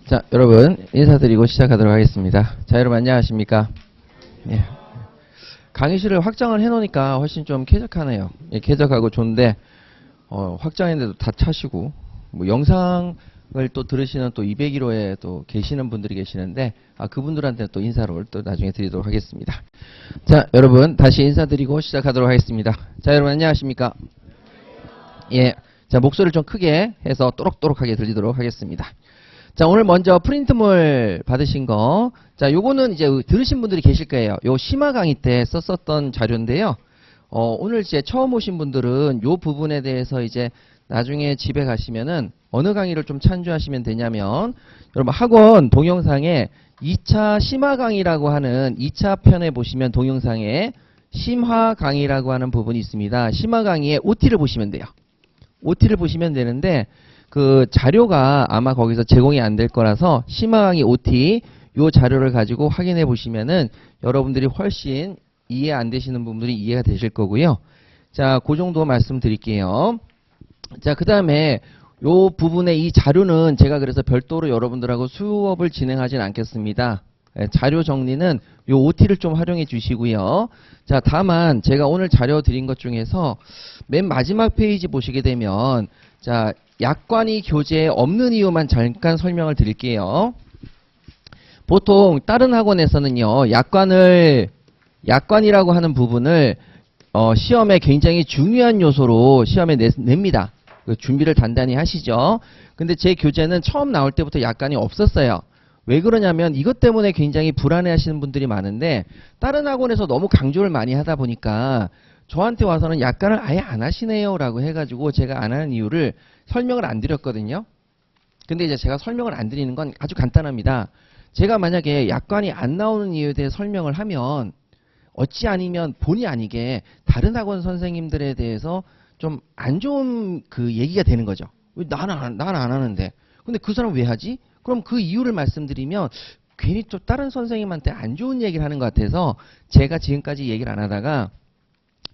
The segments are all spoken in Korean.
자, 여러분 인사드리고 시작하도록 하겠습니다. 자, 여러분 안녕하십니까? 예. 강의실을 확장을 해놓으니까 훨씬 좀 쾌적하네요. 예, 쾌적하고 좋은데 확장했는데도 다 차시고 뭐 영상을 또 들으시는 또 201호에 또 계시는 분들이 계시는데 그분들한테 또 인사를 또 나중에 드리도록 하겠습니다. 자, 여러분 다시 인사드리고 시작하도록 하겠습니다. 자, 여러분 안녕하십니까? 예. 자, 목소리를 좀 크게 해서 또록또록하게 들리도록 하겠습니다. 자, 오늘 먼저 프린트물 받으신 거. 자, 요거는 이제 들으신 분들이 계실 거예요. 요 심화 강의 때 썼었던 자료인데요. 오늘 이제 처음 오신 분들은 요 부분에 대해서 이제 나중에 집에 가시면은 어느 강의를 좀 참조하시면 되냐면, 여러분 학원 동영상에 2차 심화 강의라고 하는 2차 편에 보시면 동영상에 심화 강의라고 하는 부분이 있습니다. 심화 강의에 OT를 보시면 돼요. OT를 보시면 되는데, 그 자료가 아마 거기서 제공이 안 될 거라서 심화 강의 OT 요 자료를 가지고 확인해 보시면은 여러분들이 훨씬 이해 안 되시는 부분들이 이해가 되실 거고요. 자, 그 정도 말씀드릴게요. 자, 그 다음에 요 부분의 이 자료는 제가 그래서 별도로 여러분들하고 수업을 진행하진 않겠습니다. 자료 정리는 요 OT를 좀 활용해 주시고요. 자, 다만 제가 오늘 자료 드린 것 중에서 맨 마지막 페이지 보시게 되면, 자, 약관이 교재에 없는 이유만 잠깐 설명을 드릴게요. 보통 다른 학원에서는요, 약관이라고 하는 부분을 시험에 굉장히 중요한 요소로 시험에 냅니다. 준비를 단단히 하시죠. 근데 제 교재는 처음 나올 때부터 약관이 없었어요. 왜 그러냐면 이것 때문에 굉장히 불안해 하시는 분들이 많은데, 다른 학원에서 너무 강조를 많이 하다 보니까 저한테 와서는 약관을 아예 안 하시네요 라고 해가지고 제가 안 하는 이유를 설명을 안 드렸거든요. 근데 이제 제가 설명을 안 드리는 건 아주 간단합니다. 제가 만약에 약관이 안 나오는 이유에 대해 설명을 하면 어찌 아니면 본의 아니게 다른 학원 선생님들에 대해서 좀 안 좋은 그 얘기가 되는 거죠. 왜 나는 안 하는데. 근데 그 사람 왜 하지? 그럼 그 이유를 말씀드리면 괜히 또 다른 선생님한테 안 좋은 얘기를 하는 것 같아서 제가 지금까지 얘기를 안 하다가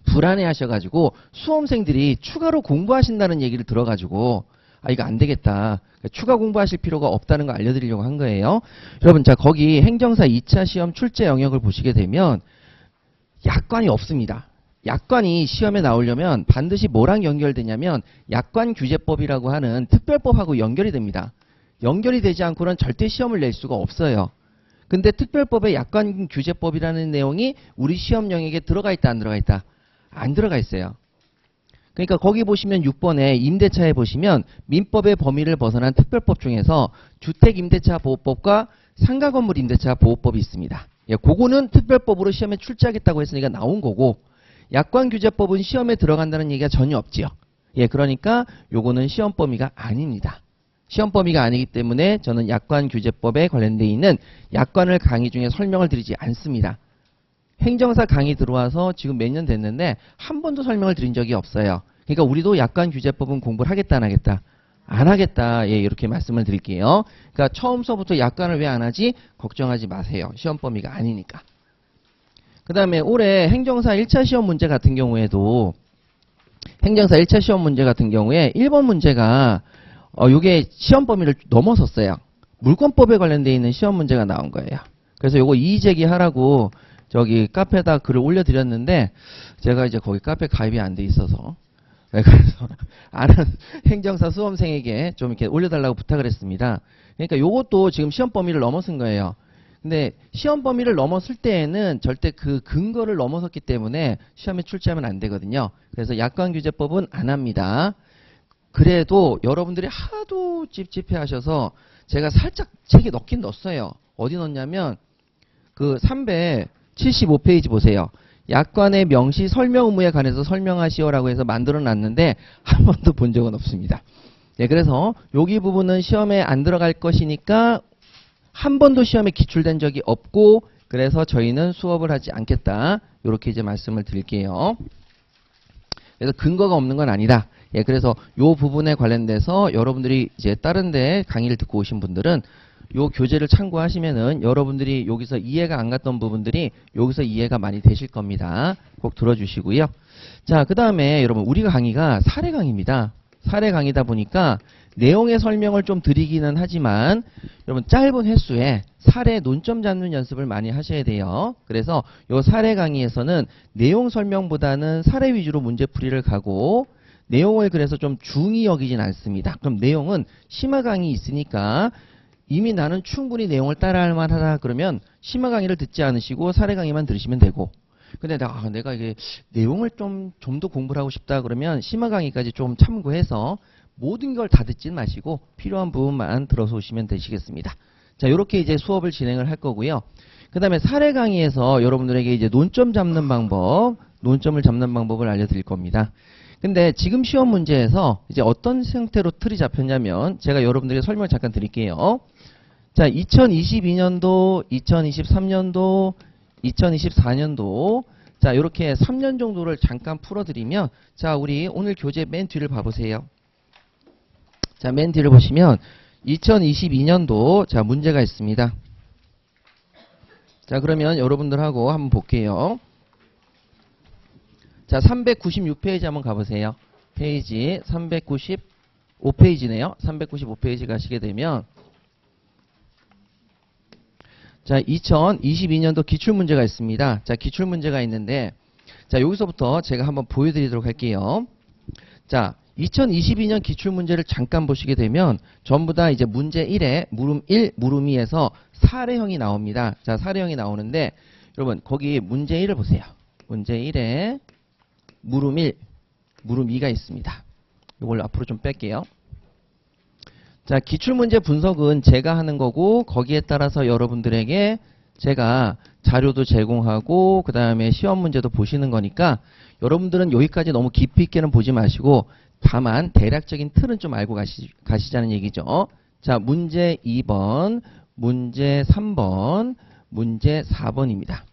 불안해 하셔가지고 수험생들이 추가로 공부하신다는 얘기를 들어가지고 이거 안 되겠다. 추가 공부하실 필요가 없다는 거 알려드리려고 한 거예요. 여러분, 자, 거기 행정사 2차 시험 출제 영역을 보시게 되면 약관이 없습니다. 약관이 시험에 나오려면 반드시 뭐랑 연결되냐면 약관규제법이라고 하는 특별법하고 연결이 됩니다. 연결이 되지 않고는 절대 시험을 낼 수가 없어요. 근데 특별법에 약관규제법이라는 내용이 우리 시험 영역에 들어가 있다, 안 들어가 있다? 안 들어가 있어요. 그러니까 거기 보시면 6번에 임대차에 보시면 민법의 범위를 벗어난 특별법 중에서 주택임대차보호법과 상가건물 임대차보호법이 있습니다. 예, 그거는 특별법으로 시험에 출제하겠다고 했으니까 나온 거고, 약관규제법은 시험에 들어간다는 얘기가 전혀 없지요. 예, 그러니까 요거는 시험 범위가 아닙니다. 시험 범위가 아니기 때문에 저는 약관규제법에 관련되어 있는 약관을 강의 중에 설명을 드리지 않습니다. 행정사 강의 들어와서 지금 몇 년 됐는데 한 번도 설명을 드린 적이 없어요. 그러니까 우리도 약관규제법은 공부를 하겠다 안 하겠다? 안 하겠다. 예, 이렇게 말씀을 드릴게요. 그러니까 처음서부터 약관을 왜 안 하지? 걱정하지 마세요. 시험 범위가 아니니까. 그 다음에 올해 행정사 1차 시험 문제 같은 경우에도 행정사 1차 시험 문제 같은 경우에 1번 문제가 요게 시험 범위를 넘어섰어요. 물권법에 관련되어 있는 시험 문제가 나온 거예요. 그래서 요거 이의제기 하라고 저기 카페에다 글을 올려드렸는데 제가 이제 거기 카페 가입이 안 돼 있어서 그래서 아는 행정사 수험생에게 좀 이렇게 올려달라고 부탁을 했습니다. 그러니까 요것도 지금 시험 범위를 넘어선 거예요. 근데 시험 범위를 넘었을 때에는 절대 그 근거를 넘어섰기 때문에 시험에 출제하면 안 되거든요. 그래서 약관규제법은 안 합니다. 그래도 여러분들이 하도 찝찝해 하셔서 제가 살짝 책에 넣긴 넣었어요. 어디 넣었냐면 그 375페이지 보세요. 약관의 명시 설명 의무에 관해서 설명하시오라고 해서 만들어 놨는데 한 번도 본 적은 없습니다. 네, 그래서 여기 부분은 시험에 안 들어갈 것이니까 한 번도 시험에 기출된 적이 없고, 그래서 저희는 수업을 하지 않겠다. 이렇게 이제 말씀을 드릴게요. 그래서 근거가 없는 건 아니다. 예, 그래서 요 부분에 관련돼서 여러분들이 이제 다른 데 강의를 듣고 오신 분들은 요 교재를 참고하시면은 여러분들이 여기서 이해가 안 갔던 부분들이 여기서 이해가 많이 되실 겁니다. 꼭 들어주시고요. 자, 그 다음에 여러분 우리가 강의가 사례 강의입니다. 사례 강의다 보니까 내용의 설명을 좀 드리기는 하지만 여러분 짧은 횟수에 사례 논점 잡는 연습을 많이 하셔야 돼요. 그래서 요 사례 강의에서는 내용 설명보다는 사례 위주로 문제풀이를 가고 내용을 그래서 좀 중히 여기진 않습니다. 그럼 내용은 심화 강의 있으니까 이미 나는 충분히 내용을 따라할 만하다 그러면 심화 강의를 듣지 않으시고 사례 강의만 들으시면 되고, 근데 내가 이게 내용을 좀 더 공부를 하고 싶다 그러면 심화 강의까지 좀 참고해서 모든 걸 다 듣진 마시고 필요한 부분만 들어서 오시면 되시겠습니다. 자, 이렇게 이제 수업을 진행을 할 거고요. 그 다음에 사례 강의에서 여러분들에게 이제 논점을 잡는 방법을 알려드릴 겁니다. 근데 지금 시험 문제에서 이제 어떤 형태로 틀이 잡혔냐면 제가 여러분들에게 설명을 잠깐 드릴게요. 자, 2022년도, 2023년도, 2024년도, 자, 이렇게 3년 정도를 잠깐 풀어드리면, 자, 우리 오늘 교재 맨 뒤를 봐보세요. 자, 맨 뒤를 보시면 2022년도, 자, 문제가 있습니다. 자, 그러면 여러분들하고 한번 볼게요. 자, 396페이지 한번 가보세요. 페이지 395페이지네요. 395페이지 가시게 되면 자, 2022년도 기출문제가 있습니다. 자, 기출문제가 있는데 자, 여기서부터 제가 한번 보여드리도록 할게요. 자, 2022년 기출문제를 잠깐 보시게 되면 전부 다 이제 문제 1에 물음 1, 물음 2에서 사례형이 나옵니다. 자, 사례형이 나오는데 여러분 거기 문제 1을 보세요. 문제 1에 물음 1, 물음 2가 있습니다. 이걸 앞으로 좀 뺄게요. 자, 기출문제 분석은 제가 하는 거고 거기에 따라서 여러분들에게 제가 자료도 제공하고 그 다음에 시험 문제도 보시는 거니까 여러분들은 여기까지 너무 깊이 있게는 보지 마시고 다만 대략적인 틀은 좀 알고 가시자는 얘기죠. 자, 문제 2번, 문제 3번, 문제 4번입니다.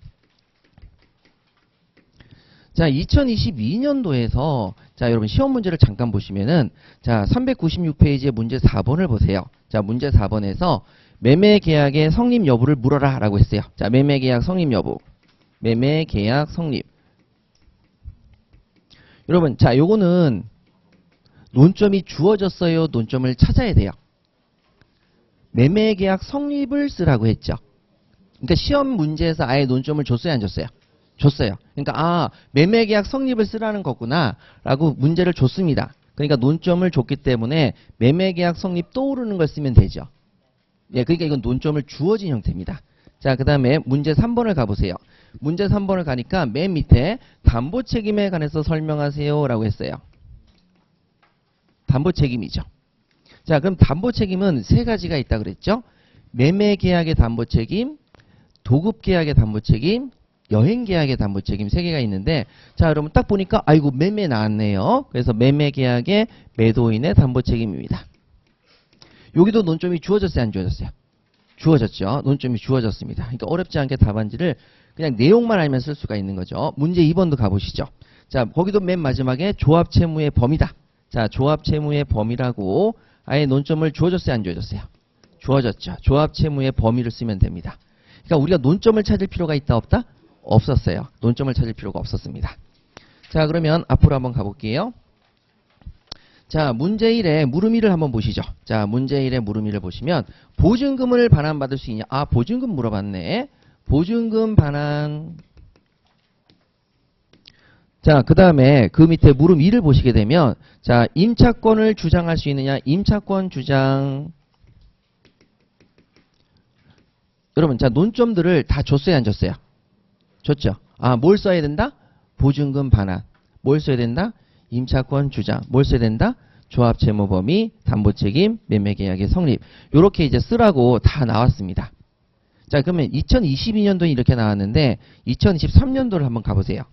자, 2022년도에서 자, 여러분 시험 문제를 잠깐 보시면은 자, 396페이지의 문제 4번을 보세요. 자, 문제 4번에서 매매 계약의 성립 여부를 물어라 라고 했어요. 자, 매매 계약 성립 여부. 매매 계약 성립. 여러분, 자, 요거는 논점이 주어졌어요. 논점을 찾아야 돼요. 매매 계약 성립을 쓰라고 했죠. 그러니까 시험 문제에서 아예 논점을 줬어요, 안 줬어요? 줬어요. 그러니까 매매 계약 성립을 쓰라는 거구나 라고 문제를 줬습니다. 그러니까 논점을 줬기 때문에 매매 계약 성립 떠오르는 걸 쓰면 되죠. 예, 그러니까 이건 논점을 주어진 형태입니다. 자, 그 다음에 문제 3번을 가보세요. 문제 3번을 가니까 맨 밑에 담보 책임에 관해서 설명하세요 라고 했어요. 담보 책임이죠. 자, 그럼 담보 책임은 세 가지가 있다 그랬죠. 매매 계약의 담보 책임, 도급 계약의 담보 책임, 여행 계약의 담보 책임 세 개가 있는데 자, 여러분 딱 보니까 아이고 매매 나왔네요. 그래서 매매 계약의 매도인의 담보 책임입니다. 여기도 논점이 주어졌어요, 안 주어졌어요? 주어졌죠. 논점이 주어졌습니다. 그러니까 어렵지 않게 답안지를 그냥 내용만 알면 쓸 수가 있는 거죠. 문제 2번도 가보시죠. 자, 거기도 맨 마지막에 조합 채무의 범위다. 자, 조합 채무의 범위라고 아예 논점을 주어졌어요, 안 주어졌어요? 주어졌죠. 조합 채무의 범위를 쓰면 됩니다. 그러니까 우리가 논점을 찾을 필요가 있다 없다? 없었어요. 논점을 찾을 필요가 없었습니다. 자, 그러면 앞으로 한번 가볼게요. 자, 문제 1에 물음 1을 한번 보시죠. 자, 문제 1에 물음 1을 보시면 보증금을 반환받을 수 있냐? 아, 보증금 물어봤네. 보증금 반환. 자, 그 다음에 그 밑에 물음 2를 보시게 되면 자, 임차권을 주장할 수 있느냐? 임차권 주장. 여러분, 자, 논점들을 다 줬어요, 안 줬어요? 줬죠. 아, 뭘 써야 된다? 보증금 반환. 뭘 써야 된다? 임차권 주장. 뭘 써야 된다? 조합 채무 범위, 담보 책임, 매매 계약의 성립. 요렇게 이제 쓰라고 다 나왔습니다. 자, 그러면 2022년도에 이렇게 나왔는데 2023년도를 한번 가보세요.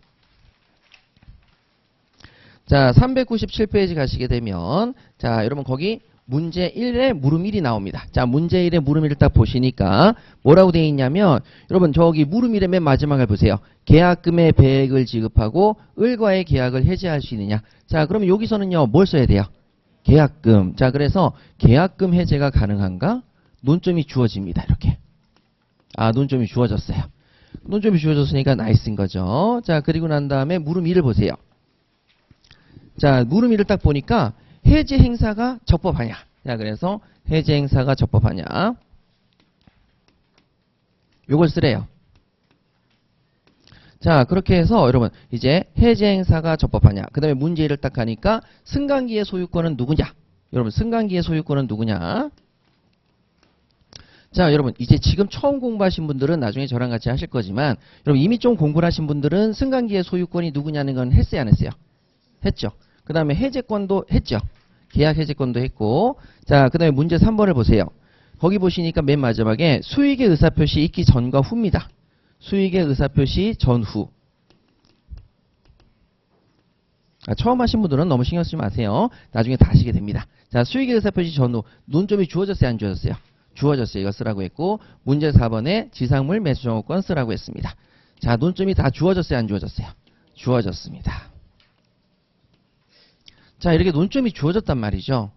자, 397페이지 가시게 되면 자, 여러분 거기 문제 1에 물음 1이 나옵니다. 자, 문제 1에 물음 1을 딱 보시니까 뭐라고 되어 있냐면 여러분 저기 물음 1의 맨 마지막을 보세요. 계약금의 배액을 지급하고 을과의 계약을 해지할 수 있느냐. 자, 그러면 여기서는요 뭘 써야 돼요? 계약금. 자, 그래서 계약금 해제가 가능한가? 논점이 주어집니다. 이렇게. 아, 논점이 주어졌어요. 논점이 주어졌으니까 나이스인 거죠. 자, 그리고 난 다음에 물음 2를 보세요. 자, 물음 2를 딱 보니까 해제 행사가 적법하냐. 자, 그래서 해제 행사가 적법하냐. 요걸 쓰래요. 자, 그렇게 해서 여러분 이제 해제 행사가 적법하냐. 그 다음에 문제를 딱 하니까 승강기의 소유권은 누구냐. 여러분 승강기의 소유권은 누구냐. 자, 여러분 이제 지금 처음 공부하신 분들은 나중에 저랑 같이 하실 거지만 여러분 이미 좀 공부를 하신 분들은 승강기의 소유권이 누구냐는 건 했어요, 안 했어요? 했죠. 그 다음에 해제권도 했죠. 계약 해제권도 했고. 자, 그 다음에 문제 3번을 보세요. 거기 보시니까 맨 마지막에 수익의 의사표시 있기 전과 후입니다. 수익의 의사표시 전후. 처음 하신 분들은 너무 신경 쓰지 마세요. 나중에 다 하시게 됩니다. 자, 수익의 의사표시 전후. 논점이 주어졌어요, 안 주어졌어요? 주어졌어요. 이거 쓰라고 했고, 문제 4번에 지상물 매수 정호권 쓰라고 했습니다. 자, 논점이 다 주어졌어요, 안 주어졌어요? 주어졌습니다. 자, 이렇게 논점이 주어졌단 말이죠.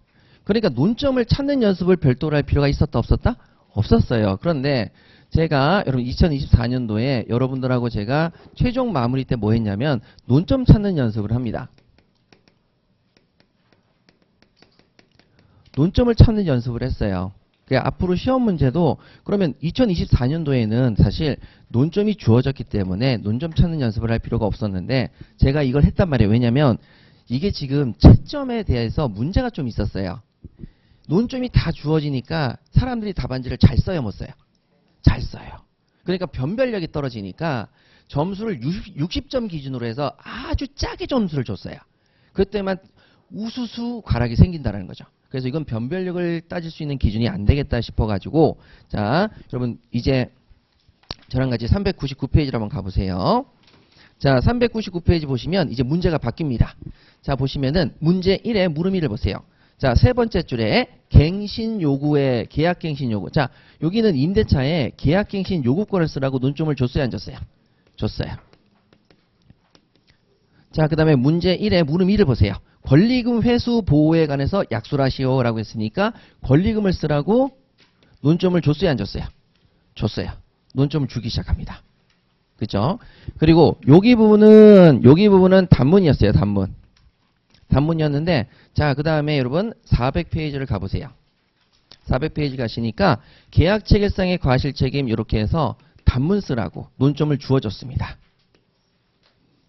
그러니까 논점을 찾는 연습을 별도로 할 필요가 있었다, 없었다? 없었어요. 그런데 제가 여러분 2024년도에 여러분들하고 제가 최종 마무리 때 뭐 했냐면 논점 찾는 연습을 합니다. 논점을 찾는 연습을 했어요. 앞으로 시험 문제도 그러면 2024년도에는 사실 논점이 주어졌기 때문에 논점 찾는 연습을 할 필요가 없었는데 제가 이걸 했단 말이에요. 왜냐면 이게 지금 채점에 대해서 문제가 좀 있었어요. 논점이 다 주어지니까 사람들이 답안지를 잘 써요, 못 써요? 잘 써요. 그러니까 변별력이 떨어지니까 점수를 60점 기준으로 해서 아주 짜게 점수를 줬어요. 그때만 우수수 과락이 생긴다는 거죠. 그래서 이건 변별력을 따질 수 있는 기준이 안 되겠다 싶어가지고 자, 여러분 이제 저랑 같이 399페이지로 한번 가보세요. 자, 399페이지 보시면 이제 문제가 바뀝니다. 자, 보시면은 문제 1에 물음이를 보세요. 자, 세 번째 줄에 갱신 요구에 계약갱신 요구. 자, 여기는 임대차에 계약갱신 요구권을 쓰라고 논점을 줬어요, 안 줬어요? 줬어요. 자, 그 다음에 문제 1에 물음 2를 보세요. 권리금 회수 보호에 관해서 약수를 하시오 라고 했으니까 권리금을 쓰라고 논점을 줬어요, 안 줬어요? 줬어요. 논점을 주기 시작합니다. 그죠? 그리고 여기 부분은 단문이었어요, 단문. 단문이었는데, 자, 그 다음에 여러분 400페이지를 가보세요. 400페이지 가시니까 계약 체결상의 과실 책임 이렇게 해서 단문 쓰라고 논점을 주어줬습니다.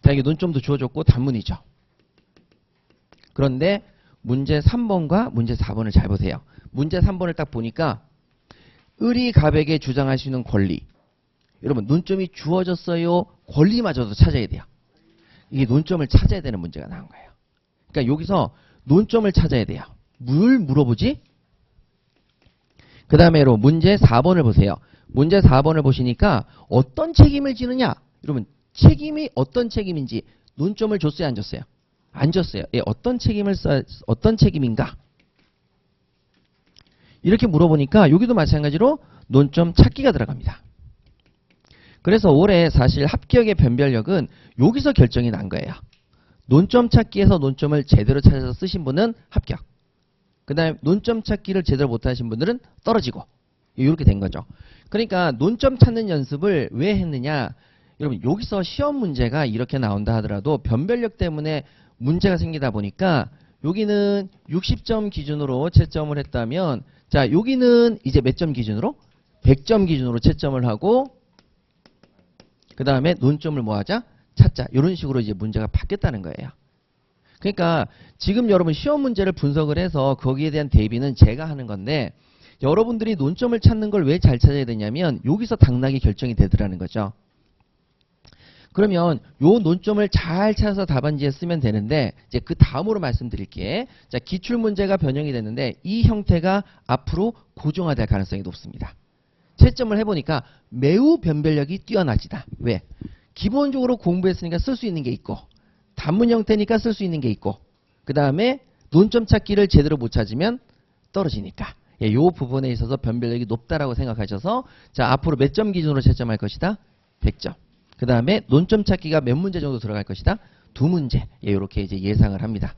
자, 이게 논점도 주어줬고 단문이죠. 그런데 문제 3번과 문제 4번을 잘 보세요. 문제 3번을 딱 보니까 의리가백에 주장할 수 있는 권리. 여러분 논점이 주어졌어요. 권리마저도 찾아야 돼요. 이게 논점을 찾아야 되는 문제가 나온 거예요. 그러니까 여기서 논점을 찾아야 돼요. 뭘 물어보지? 그 다음에 여러분 문제 4번을 보세요. 문제 4번을 보시니까 어떤 책임을 지느냐? 여러분 책임이 어떤 책임인지 논점을 줬어요, 안 줬어요? 안 줬어요. 예, 어떤 책임인가? 이렇게 물어보니까 여기도 마찬가지로 논점 찾기가 들어갑니다. 그래서 올해 사실 합격의 변별력은 여기서 결정이 난 거예요. 논점 찾기에서 논점을 제대로 찾아서 쓰신 분은 합격. 그 다음에 논점 찾기를 제대로 못하신 분들은 떨어지고. 이렇게 된 거죠. 그러니까 논점 찾는 연습을 왜 했느냐. 여러분 여기서 시험 문제가 이렇게 나온다 하더라도 변별력 때문에 문제가 생기다 보니까 여기는 60점 기준으로 채점을 했다면 자 여기는 이제 몇 점 기준으로? 100점 기준으로 채점을 하고 그 다음에 논점을 뭐 하자? 찾자. 이런 식으로 이제 문제가 바뀌었다는 거예요. 그러니까 지금 여러분 시험 문제를 분석을 해서 거기에 대한 대비는 제가 하는 건데 여러분들이 논점을 찾는 걸 왜 잘 찾아야 되냐면 여기서 당락이 결정이 되더라는 거죠. 그러면 요 논점을 잘 찾아서 답안지에 쓰면 되는데 이제 그 다음으로 말씀드릴게. 자, 기출 문제가 변형이 됐는데 이 형태가 앞으로 고정화될 가능성이 높습니다. 채점을 해보니까 매우 변별력이 뛰어나지다. 왜? 기본적으로 공부했으니까 쓸 수 있는 게 있고 단문 형태니까 쓸 수 있는 게 있고 그 다음에 논점 찾기를 제대로 못 찾으면 떨어지니까 이 부분에 있어서 변별력이 높다라고 생각하셔서 자 앞으로 몇 점 기준으로 채점할 것이다? 100점. 그 다음에 논점 찾기가 몇 문제 정도 들어갈 것이다? 2문제. 이렇게 이제 예상을 합니다.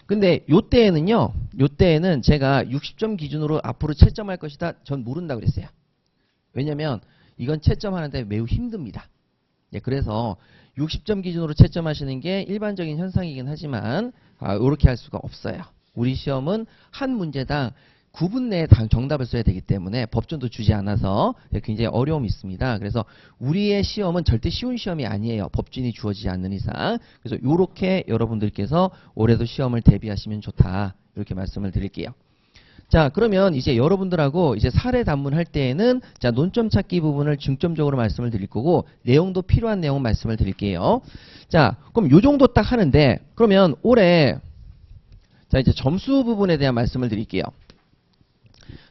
근데 요때에는 제가 60점 기준으로 앞으로 채점할 것이다. 전 모른다고 그랬어요. 왜냐면 이건 채점하는데 매우 힘듭니다. 예, 그래서 60점 기준으로 채점하시는 게 일반적인 현상이긴 하지만 이렇게 할 수가 없어요. 우리 시험은 한 문제당 9분 내에 정답을 써야 되기 때문에 법전도 주지 않아서 굉장히 어려움이 있습니다. 그래서 우리의 시험은 절대 쉬운 시험이 아니에요. 법준이 주어지지 않는 이상. 그래서 이렇게 여러분들께서 올해도 시험을 대비하시면 좋다. 이렇게 말씀을 드릴게요. 자, 그러면 이제 여러분들하고 이제 사례 단문할 때에는 자, 논점 찾기 부분을 중점적으로 말씀을 드릴 거고 내용도 필요한 내용 말씀을 드릴게요. 자, 그럼 요 정도 딱 하는데 그러면 올해 자, 이제 점수 부분에 대한 말씀을 드릴게요.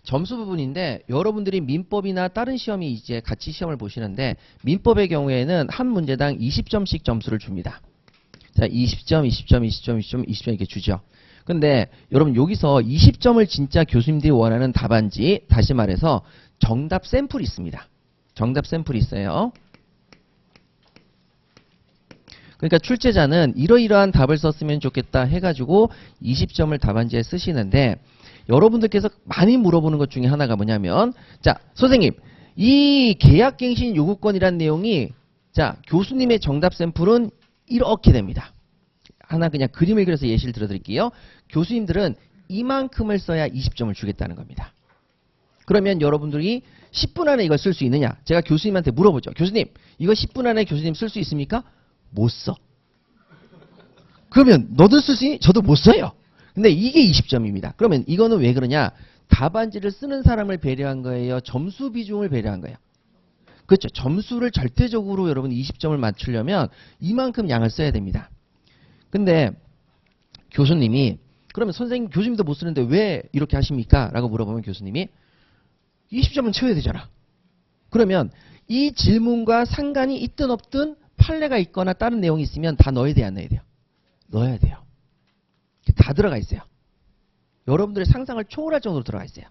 점수 부분인데 여러분들이 민법이나 다른 시험이 이제 같이 시험을 보시는데 민법의 경우에는 한 문제당 20점씩 점수를 줍니다. 자, 20점, 20점, 20점, 20점, 20점 이렇게 주죠. 근데 여러분 여기서 20점을 진짜 교수님들이 원하는 답안지 다시 말해서 정답 샘플이 있습니다. 정답 샘플이 있어요. 그러니까 출제자는 이러이러한 답을 썼으면 좋겠다 해가지고 20점을 답안지에 쓰시는데 여러분들께서 많이 물어보는 것 중에 하나가 뭐냐면 자 선생님 이 계약갱신 요구권이란 내용이 자 교수님의 정답 샘플은 이렇게 됩니다. 하나 그냥 그림을 그려서 예시를 들어드릴게요. 교수님들은 이만큼을 써야 20점을 주겠다는 겁니다. 그러면 여러분들이 10분 안에 이걸 쓸 수 있느냐? 제가 교수님한테 물어보죠. 교수님 이거 10분 안에 교수님 쓸 수 있습니까? 못 써. 그러면 너도 쓸 수 있니? 저도 못 써요. 근데 이게 20점입니다. 그러면 이거는 왜 그러냐? 답안지를 쓰는 사람을 배려한 거예요? 점수 비중을 배려한 거예요? 그렇죠. 점수를 절대적으로 여러분 20점을 맞추려면 이만큼 양을 써야 됩니다. 근데 교수님이 그러면 선생님 교수님도 못 쓰는데 왜 이렇게 하십니까? 라고 물어보면 교수님이 20점은 채워야 되잖아. 그러면 이 질문과 상관이 있든 없든 판례가 있거나 다른 내용이 있으면 다 넣어야 돼요? 안 넣어야 돼요? 넣어야 돼요. 다 들어가 있어요. 여러분들의 상상을 초월할 정도로 들어가 있어요.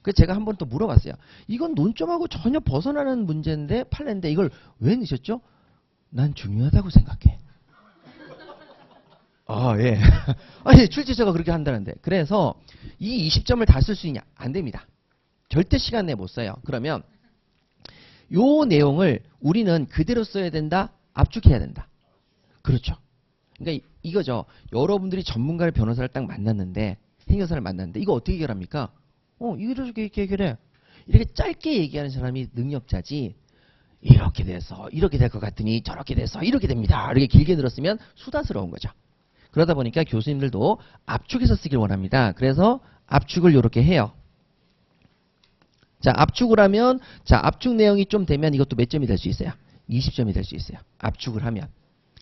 그래서 제가 한번 또 물어봤어요. 이건 논점하고 전혀 벗어나는 문제인데 판례인데 이걸 왜 넣으셨죠? 난 중요하다고 생각해. 아, 예. 아니, 출제자가 그렇게 한다는데. 그래서 이 20점을 다 쓸 수 있냐? 안 됩니다. 절대 시간 내에 못 써요. 그러면 요 내용을 우리는 그대로 써야 된다? 압축해야 된다. 그렇죠. 그러니까 이거죠. 여러분들이 전문가를 변호사를 딱 만났는데 행여사를 만났는데 이거 어떻게 해결합니까? 이렇게 해결해. 이렇게 짧게 얘기하는 사람이 능력자지 이렇게 돼서 이렇게 될 것 같으니 저렇게 돼서 이렇게 됩니다. 이렇게 길게 들었으면 수다스러운 거죠. 그러다 보니까 교수님들도 압축해서 쓰길 원합니다. 그래서 압축을 이렇게 해요. 자, 압축을 하면 자, 압축 내용이 좀 되면 이것도 몇 점이 될 수 있어요? 20점이 될 수 있어요. 압축을 하면.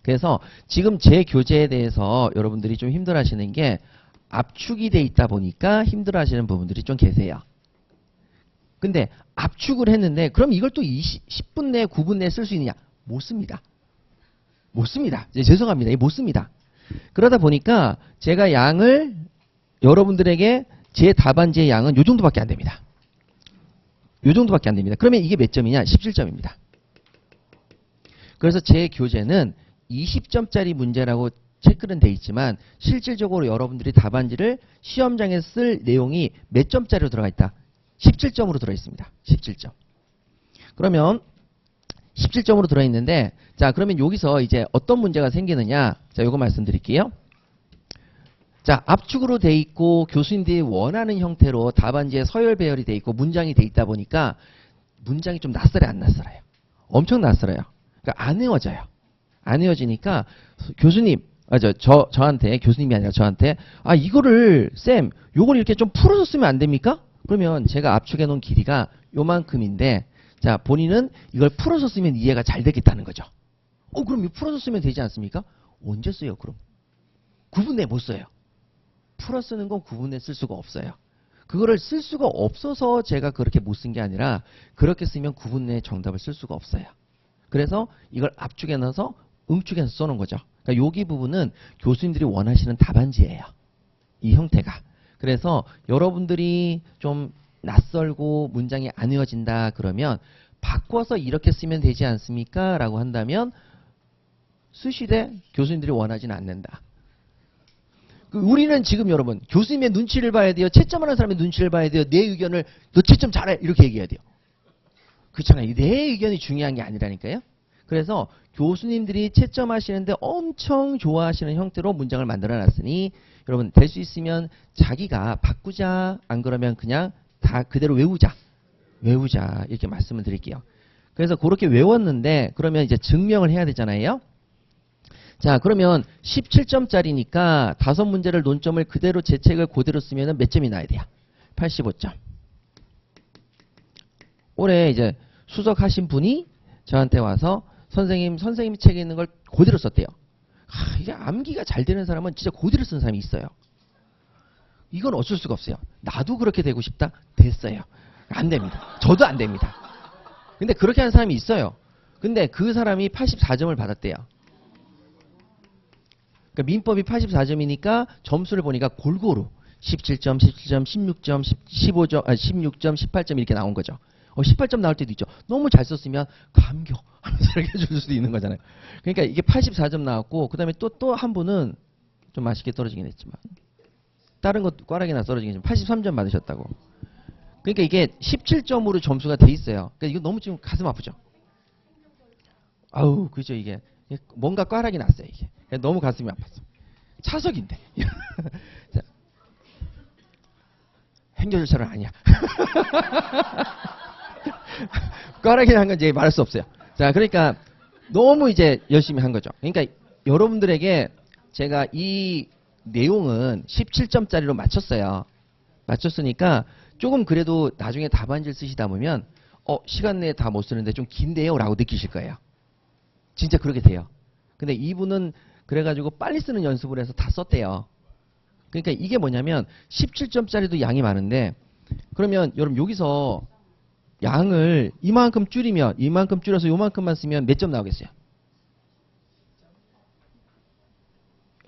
그래서 지금 제 교재에 대해서 여러분들이 좀 힘들어하시는 게 압축이 돼 있다 보니까 힘들어하시는 부분들이 좀 계세요. 근데 압축을 했는데 그럼 이걸 또 10분 내에 9분 내에 쓸 수 있느냐? 못 씁니다. 못 씁니다. 죄송합니다. 못 씁니다. 그러다 보니까 제가 양을 여러분들에게 제 답안지의 양은 요 정도밖에 안 됩니다. 요 정도밖에 안 됩니다. 그러면 이게 몇 점이냐? 17점입니다. 그래서 제 교재는 20점짜리 문제라고 체크는 돼 있지만 실질적으로 여러분들이 답안지를 시험장에 쓸 내용이 몇 점짜리로 들어가 있다? 17점으로 들어 있습니다. 17점. 그러면 17점으로 들어 있는데 자, 그러면 여기서 이제 어떤 문제가 생기느냐? 자, 요거 말씀드릴게요. 자, 압축으로 돼 있고 교수님들이 원하는 형태로 답안지에 서열 배열이 돼 있고 문장이 돼 있다 보니까 문장이 좀 낯설어요, 안 낯설어요? 엄청 낯설어요. 그러니까 안 외워져요. 안 외워지니까 교수님, 저한테 교수님이 아니라 저한테 이거를 쌤, 요걸 이렇게 좀 풀어서 쓰면 안 됩니까? 그러면 제가 압축해 놓은 길이가 요만큼인데 자, 본인은 이걸 풀어서 쓰면 이해가 잘 되겠다는 거죠. 그럼 이거 풀어서 쓰면 되지 않습니까? 언제 써요, 그럼? 9분 내에 못 써요. 풀어 쓰는 건 9분 내에 쓸 수가 없어요. 그거를 쓸 수가 없어서 제가 그렇게 못 쓴 게 아니라 그렇게 쓰면 9분 내에 정답을 쓸 수가 없어요. 그래서 이걸 압축해 넣어서 응축해서 써놓은 거죠. 그러니까 여기 부분은 교수님들이 원하시는 답안지예요. 이 형태가. 그래서 여러분들이 좀 낯설고 문장이 안 외워진다 그러면 바꿔서 이렇게 쓰면 되지 않습니까? 라고 한다면 쓰시되 교수님들이 원하지는 않는다. 우리는 지금 여러분 교수님의 눈치를 봐야 돼요. 채점하는 사람의 눈치를 봐야 돼요. 내 의견을 너 채점 잘해 이렇게 얘기해야 돼요. 그렇잖아요. 내 의견이 중요한 게 아니라니까요. 그래서 교수님들이 채점하시는데 엄청 좋아하시는 형태로 문장을 만들어 놨으니 여러분 될 수 있으면 자기가 바꾸자, 안 그러면 그냥 다 그대로 외우자. 외우자 이렇게 말씀을 드릴게요. 그래서 그렇게 외웠는데 그러면 이제 증명을 해야 되잖아요. 자, 그러면 17점짜리니까 5문제를 논점을 그대로 제 책을 그대로 쓰면 몇 점이 나야 돼요? 85점. 올해 이제 수석하신 분이 저한테 와서 선생님이 책에 있는 걸 그대로 썼대요. 이게 암기가 잘 되는 사람은 진짜 그대로 쓴 사람이 있어요. 이건 어쩔 수가 없어요. 나도 그렇게 되고 싶다? 됐어요. 안 됩니다. 저도 안 됩니다. 근데 그렇게 하는 사람이 있어요. 근데 그 사람이 84점을 받았대요. 그러니까 민법이 84점이니까 점수를 보니까 골고루 17점, 17점, 16점, 15점, 16점, 18점 이렇게 나온 거죠. 18점 나올 때도 있죠. 너무 잘 썼으면 감격 하면서 이렇게 줄 수도 있는 거잖아요. 그러니까 이게 84점 나왔고 그 다음에 또 한 분은 좀 맛있게 떨어지긴 했지만 다른 것도 꽈락이나 떨어지긴 했지만 83점 받으셨다고. 그러니까 이게 17점으로 점수가 돼 있어요. 그러니까 이거 너무 지금 가슴 아프죠. 아우 그죠. 이게 뭔가 꽈락이 났어요. 이게 너무 가슴이 아팠어. 차석인데. 자, 행정 절차는 아니야. 꽈락이 난 건 이제 말할 수 없어요. 자, 그러니까 너무 이제 열심히 한 거죠. 그러니까 여러분들에게 제가 이 내용은 17점짜리로 맞췄어요. 맞췄으니까 조금 그래도 나중에 답안지를 쓰시다 보면 시간 내에 다 못 쓰는데 좀 긴데요 라고 느끼실 거예요. 진짜 그렇게 돼요. 근데 이분은 그래가지고 빨리 쓰는 연습을 해서 다 썼대요. 그러니까 이게 뭐냐면 17점짜리도 양이 많은데 그러면 여러분 여기서 양을 이만큼 줄이면 이만큼 줄여서 요만큼만 쓰면 몇 점 나오겠어요?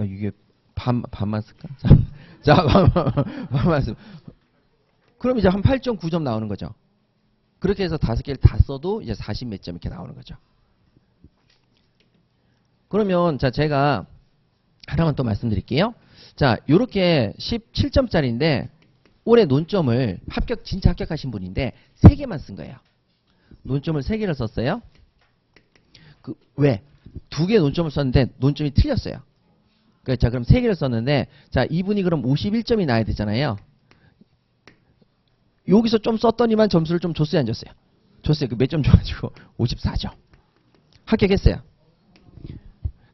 이게 반만 쓸까? 자, 반만 쓰. 그럼 이제 한 8.9점 나오는 거죠. 그렇게 해서 5개를 다 써도 이제 40 몇 점 이렇게 나오는 거죠. 그러면 자 제가 하나만 또 말씀드릴게요. 자, 요렇게 17점짜리인데 올해 논점을 진짜 합격하신 분인데 3개만 쓴 거예요. 논점을 3개를 썼어요. 왜? 2개 논점을 썼는데 논점이 틀렸어요. 자, 그럼 3개를 썼는데 자, 이분이 그럼 51점이 나야 되잖아요. 여기서 좀 썼더니만 점수를 좀 줬어요, 안 줬어요? 줬어요. 몇 점 줘가지고 54점. 합격했어요.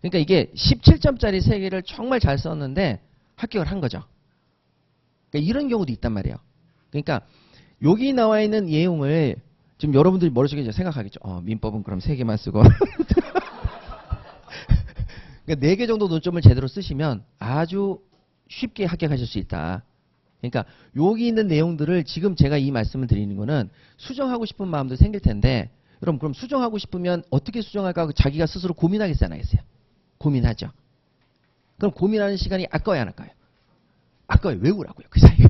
그러니까 이게 17점짜리 3개를 정말 잘 썼는데 합격을 한 거죠. 그러니까 이런 경우도 있단 말이에요. 그러니까 여기 나와 있는 내용을 지금 여러분들이 머릿속에 이제 생각하겠죠. 민법은 그럼 3개만 쓰고 그러니까 4개 정도 논점을 제대로 쓰시면 아주 쉽게 합격하실 수 있다. 그러니까 여기 있는 내용들을 지금 제가 이 말씀을 드리는 거는 수정하고 싶은 마음도 생길 텐데 여러분 그럼 수정하고 싶으면 어떻게 수정할까 자기가 스스로 고민하겠어요, 안 하겠어요? 고민하죠. 그럼 고민하는 시간이 아까워요, 안 아까워요? 아까워요. 외우라고요, 그 사이에.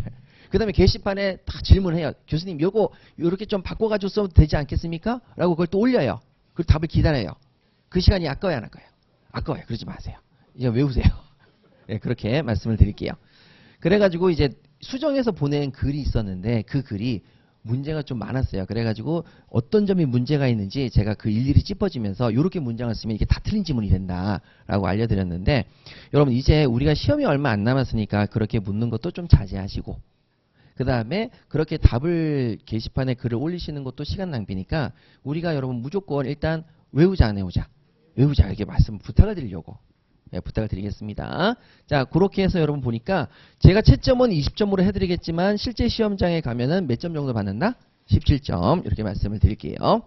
그 다음에 게시판에 다 질문해요. 교수님 요거 요렇게 좀 바꿔가지고 써도 되지 않겠습니까? 라고 그걸 또 올려요. 그 답을 기다려요. 그 시간이 아까워요, 안 아까워요? 아까워요. 그러지 마세요. 이제 외우세요. 네, 그렇게 말씀을 드릴게요. 그래가지고 이제 수정해서 보낸 글이 있었는데 그 글이 문제가 좀 많았어요. 그래가지고 어떤 점이 문제가 있는지 제가 그 일일이 짚어지면서 이렇게 문장을 쓰면 이게 다 틀린 지문이 된다라고 알려드렸는데 여러분 이제 우리가 시험이 얼마 안 남았으니까 그렇게 묻는 것도 좀 자제하시고 그 다음에 그렇게 답을 게시판에 글을 올리시는 것도 시간 낭비니까 우리가 여러분 무조건 일단 외우자 안 외우자 외우자 이렇게 말씀 부탁을 드리려고 부탁을 드리겠습니다. 자, 그렇게 해서 여러분 보니까 제가 채점은 20점으로 해드리겠지만 실제 시험장에 가면은 몇 점 정도 받는다? 17점 이렇게 말씀을 드릴게요.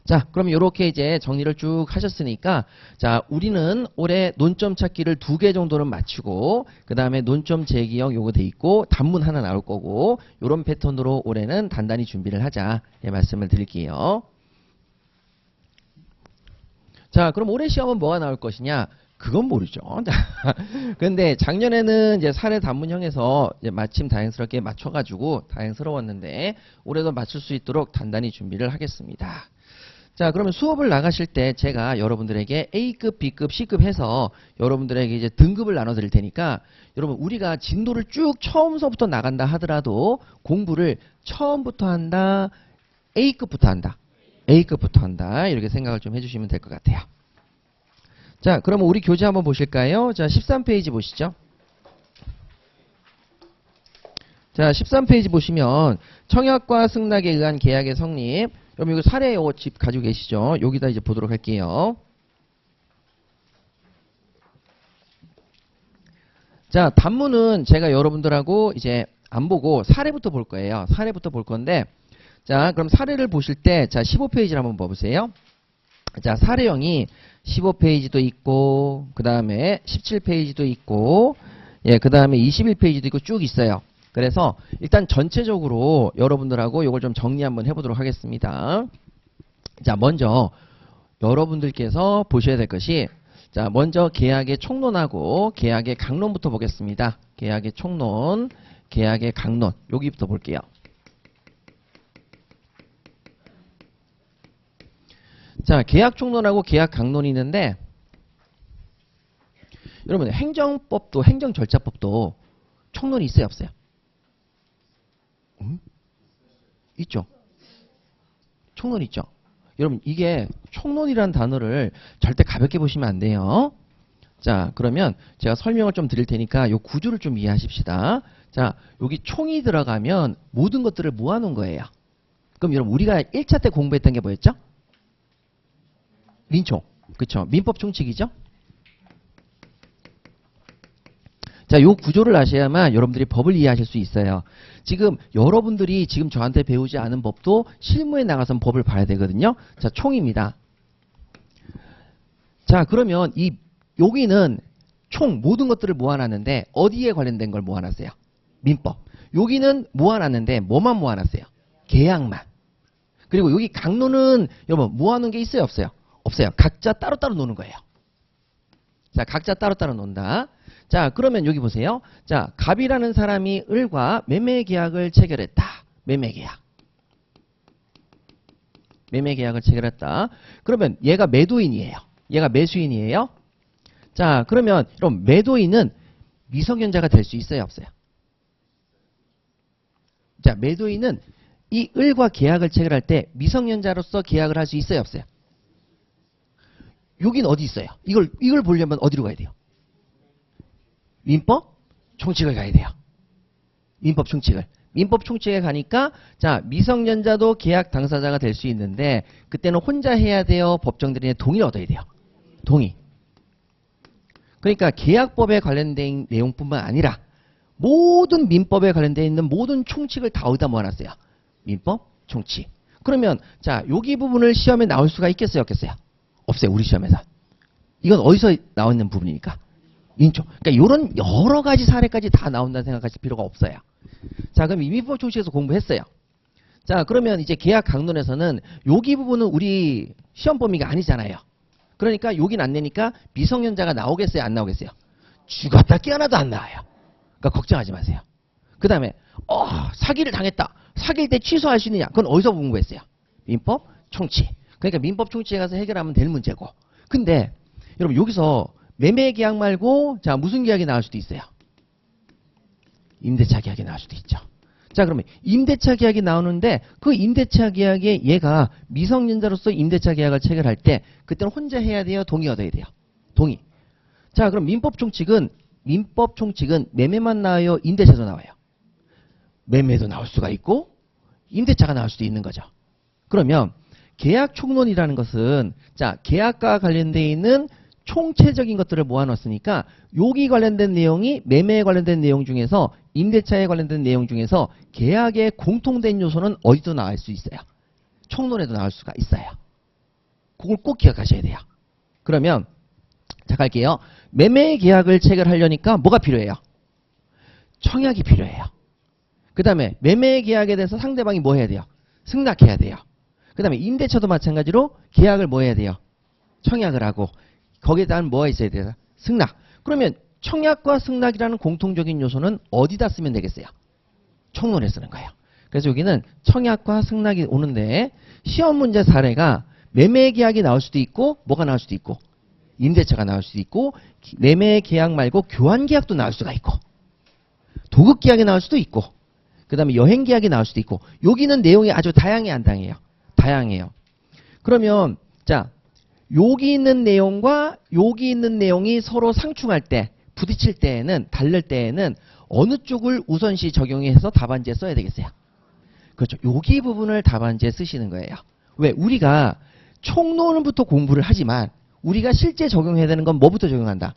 자, 그럼 이렇게 이제 정리를 쭉 하셨으니까 자, 우리는 올해 논점 찾기를 2개 정도는 맞추고 그 다음에 논점 재기형 요거 돼 있고 단문 하나 나올 거고 요런 패턴으로 올해는 단단히 준비를 하자 말씀을 드릴게요. 자, 그럼 올해 시험은 뭐가 나올 것이냐? 그건 모르죠. 근데 작년에는 이제 사례 단문형에서 이제 마침 다행스럽게 맞춰가지고 다행스러웠는데 올해도 맞출 수 있도록 단단히 준비를 하겠습니다. 자, 그러면 수업을 나가실 때 제가 여러분들에게 A급, B급, C급 해서 여러분들에게 이제 등급을 나눠 드릴 테니까 여러분 우리가 진도를 쭉 처음서부터 나간다 하더라도 공부를 처음부터 한다, A급부터 한다. A급부터 한다. 이렇게 생각을 좀 해주시면 될 것 같아요. 자, 그러면 우리 교재 한번 보실까요? 자, 13페이지 보시죠. 자, 13페이지 보시면 청약과 승낙에 의한 계약의 성립. 그럼 이거 사례 요거 집 가지고 계시죠? 여기다 이제 보도록 할게요. 자, 단문은 제가 여러분들하고 이제 안 보고 사례부터 볼 거예요. 사례부터 볼 건데, 자, 그럼 사례를 보실 때, 자, 15페이지를 한번 봐보세요. 자, 사례형이 15페이지도 있고, 그 다음에 17페이지도 있고, 예, 그 다음에 21페이지도 있고 쭉 있어요. 그래서 일단 전체적으로 여러분들하고 이걸 좀 정리 한번 해보도록 하겠습니다. 자, 먼저 여러분들께서 보셔야 될 것이, 자, 먼저 계약의 총론하고 계약의 강론부터 보겠습니다. 계약의 총론, 계약의 강론, 여기부터 볼게요. 자, 계약 총론하고 계약 강론이 있는데, 여러분 행정법도 행정절차법도 총론이 있어요, 없어요? 있죠. 총론 있죠. 여러분 이게 총론이라는 단어를 절대 가볍게 보시면 안 돼요. 자, 그러면 제가 설명을 좀 드릴 테니까 요 구조를 좀 이해하십시다. 자, 여기 총이 들어가면 모든 것들을 모아놓은 거예요. 그럼 여러분 우리가 1차 때 공부했던 게 뭐였죠? 민총. 그쵸? 민법 총칙이죠? 자, 요 구조를 아셔야만 여러분들이 법을 이해하실 수 있어요. 지금 여러분들이 지금 저한테 배우지 않은 법도 실무에 나가서 법을 봐야 되거든요. 자, 총입니다. 자, 그러면 여기는 총 모든 것들을 모아놨는데 어디에 관련된 걸 모아놨어요? 민법. 여기는 모아놨는데 뭐만 모아놨어요? 계약만. 그리고 여기 강론은 여러분 모아놓은 게 있어요, 없어요? 없어요. 각자 따로따로 노는 거예요. 자, 각자 따로따로 논다. 자, 그러면 여기 보세요. 자, 갑이라는 사람이 을과 매매 계약을 체결했다. 매매 계약. 매매 계약을 체결했다. 그러면 얘가 매도인이에요. 얘가 매수인이에요. 자, 그러면 그럼 매도인은 미성년자가 될 수 있어요, 없어요? 자, 매도인은 이 을과 계약을 체결할 때 미성년자로서 계약을 할 수 있어요, 없어요? 여긴 어디 있어요? 이걸 보려면 어디로 가야 돼요? 민법 총칙을 가야 돼요. 민법 총칙을. 민법 총칙에 가니까 자, 미성년자도 계약 당사자가 될 수 있는데 그때는 혼자 해야 돼요? 법정대리인의 동의를 얻어야 돼요? 동의. 그러니까 계약법에 관련된 내용뿐만 아니라 모든 민법에 관련되어 있는 모든 총칙을 다 어디다 모아놨어요? 민법 총칙. 그러면 자, 여기 부분을 시험에 나올 수가 있겠어요, 없겠어요? 없어요, 우리 시험에서. 이건 어디서 나와 있는 부분이니까? 민총. 그러니까 이런 여러 가지 사례까지 다 나온다는 생각하실 필요가 없어요. 자, 그럼 이 민법 총칙에서 공부했어요. 자, 그러면 이제 계약 강론에서는 여기 부분은 우리 시험 범위가 아니잖아요. 그러니까 여긴 안 내니까 미성년자가 나오겠어요, 안 나오겠어요? 죽었다 깨어나도 안 나와요. 그러니까 걱정하지 마세요. 그 다음에 사기를 당했다. 사기일 때 취소할 수 있느냐? 그건 어디서 공부했어요? 민법 총칙. 그러니까 민법 총칙에 가서 해결하면 될 문제고. 근데 여러분 여기서 매매 계약 말고 자, 무슨 계약이 나올 수도 있어요? 임대차 계약이 나올 수도 있죠. 자, 그러면 임대차 계약이 나오는데 그 임대차 계약에 얘가 미성년자로서 임대차 계약을 체결할 때 그때는 혼자 해야 돼요? 동의 얻어야 돼요? 동의. 자, 그럼 민법 총칙은 매매만 나와요? 임대차도 나와요? 매매도 나올 수가 있고 임대차가 나올 수도 있는 거죠. 그러면 계약 총론이라는 것은 자, 계약과 관련되어 있는 총체적인 것들을 모아놨으니까 여기 관련된 내용이 매매에 관련된 내용 중에서 임대차에 관련된 내용 중에서 계약의 공통된 요소는 어디도 나올 수 있어요? 총론에도 나올 수가 있어요. 그걸 꼭 기억하셔야 돼요. 그러면 자, 갈게요. 매매 계약을 체결하려니까 뭐가 필요해요? 청약이 필요해요. 그 다음에 매매 계약에 대해서 상대방이 뭐 해야 돼요? 승낙해야 돼요. 그 다음에 임대차도 마찬가지로 계약을 뭐 해야 돼요? 청약을 하고 거기에 대한 뭐가 있어야 돼요? 승낙. 그러면 청약과 승낙이라는 공통적인 요소는 어디다 쓰면 되겠어요? 총론에 쓰는 거예요. 그래서 여기는 청약과 승낙이 오는데 시험 문제 사례가 매매 계약이 나올 수도 있고 뭐가 나올 수도 있고 임대차가 나올 수도 있고 매매 계약 말고 교환 계약도 나올 수가 있고 도급 계약이 나올 수도 있고 그 다음에 여행 계약이 나올 수도 있고 여기는 내용이 아주 다양해요, 안 다양해요? 다양해요. 그러면 자, 여기 있는 내용과 여기 있는 내용이 서로 상충할 때, 부딪힐 때에는, 다를 때에는 어느 쪽을 우선시 적용해서 답안지에 써야 되겠어요? 그렇죠. 여기 부분을 답안지에 쓰시는 거예요. 왜? 우리가 총론부터 공부를 하지만 우리가 실제 적용해야 되는 건 뭐부터 적용한다?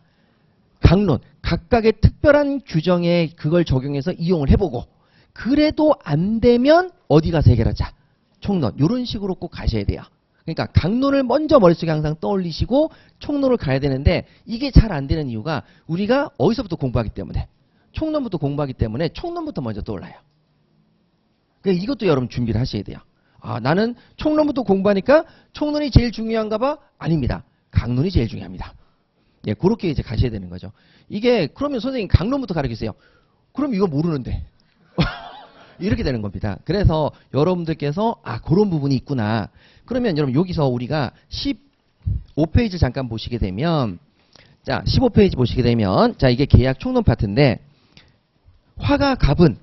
강론. 각각의 특별한 규정에 그걸 적용해서 이용을 해보고 그래도 안 되면 어디 가서 해결하자. 총론. 이런 식으로 꼭 가셔야 돼요. 그러니까 강론을 먼저 머릿속에 항상 떠올리시고 총론을 가야 되는데 이게 잘 안 되는 이유가 우리가 어디서부터 공부하기 때문에 총론부터 공부하기 때문에 총론부터 먼저 떠올라요. 그러니까 이것도 여러분 준비를 하셔야 돼요. 아, 나는 총론부터 공부하니까 총론이 제일 중요한가 봐? 아닙니다. 강론이 제일 중요합니다. 예, 그렇게 이제 가셔야 되는 거죠. 이게 그러면 선생님 강론부터 가르치세요. 그럼 이거 모르는데. 이렇게 되는 겁니다. 그래서 여러분들께서 아, 그런 부분이 있구나. 그러면 여러분 여기서 우리가 15페이지 잠깐 보시게 되면 자, 15페이지 보시게 되면 자, 이게 계약 총론 파트인데 화가 갑은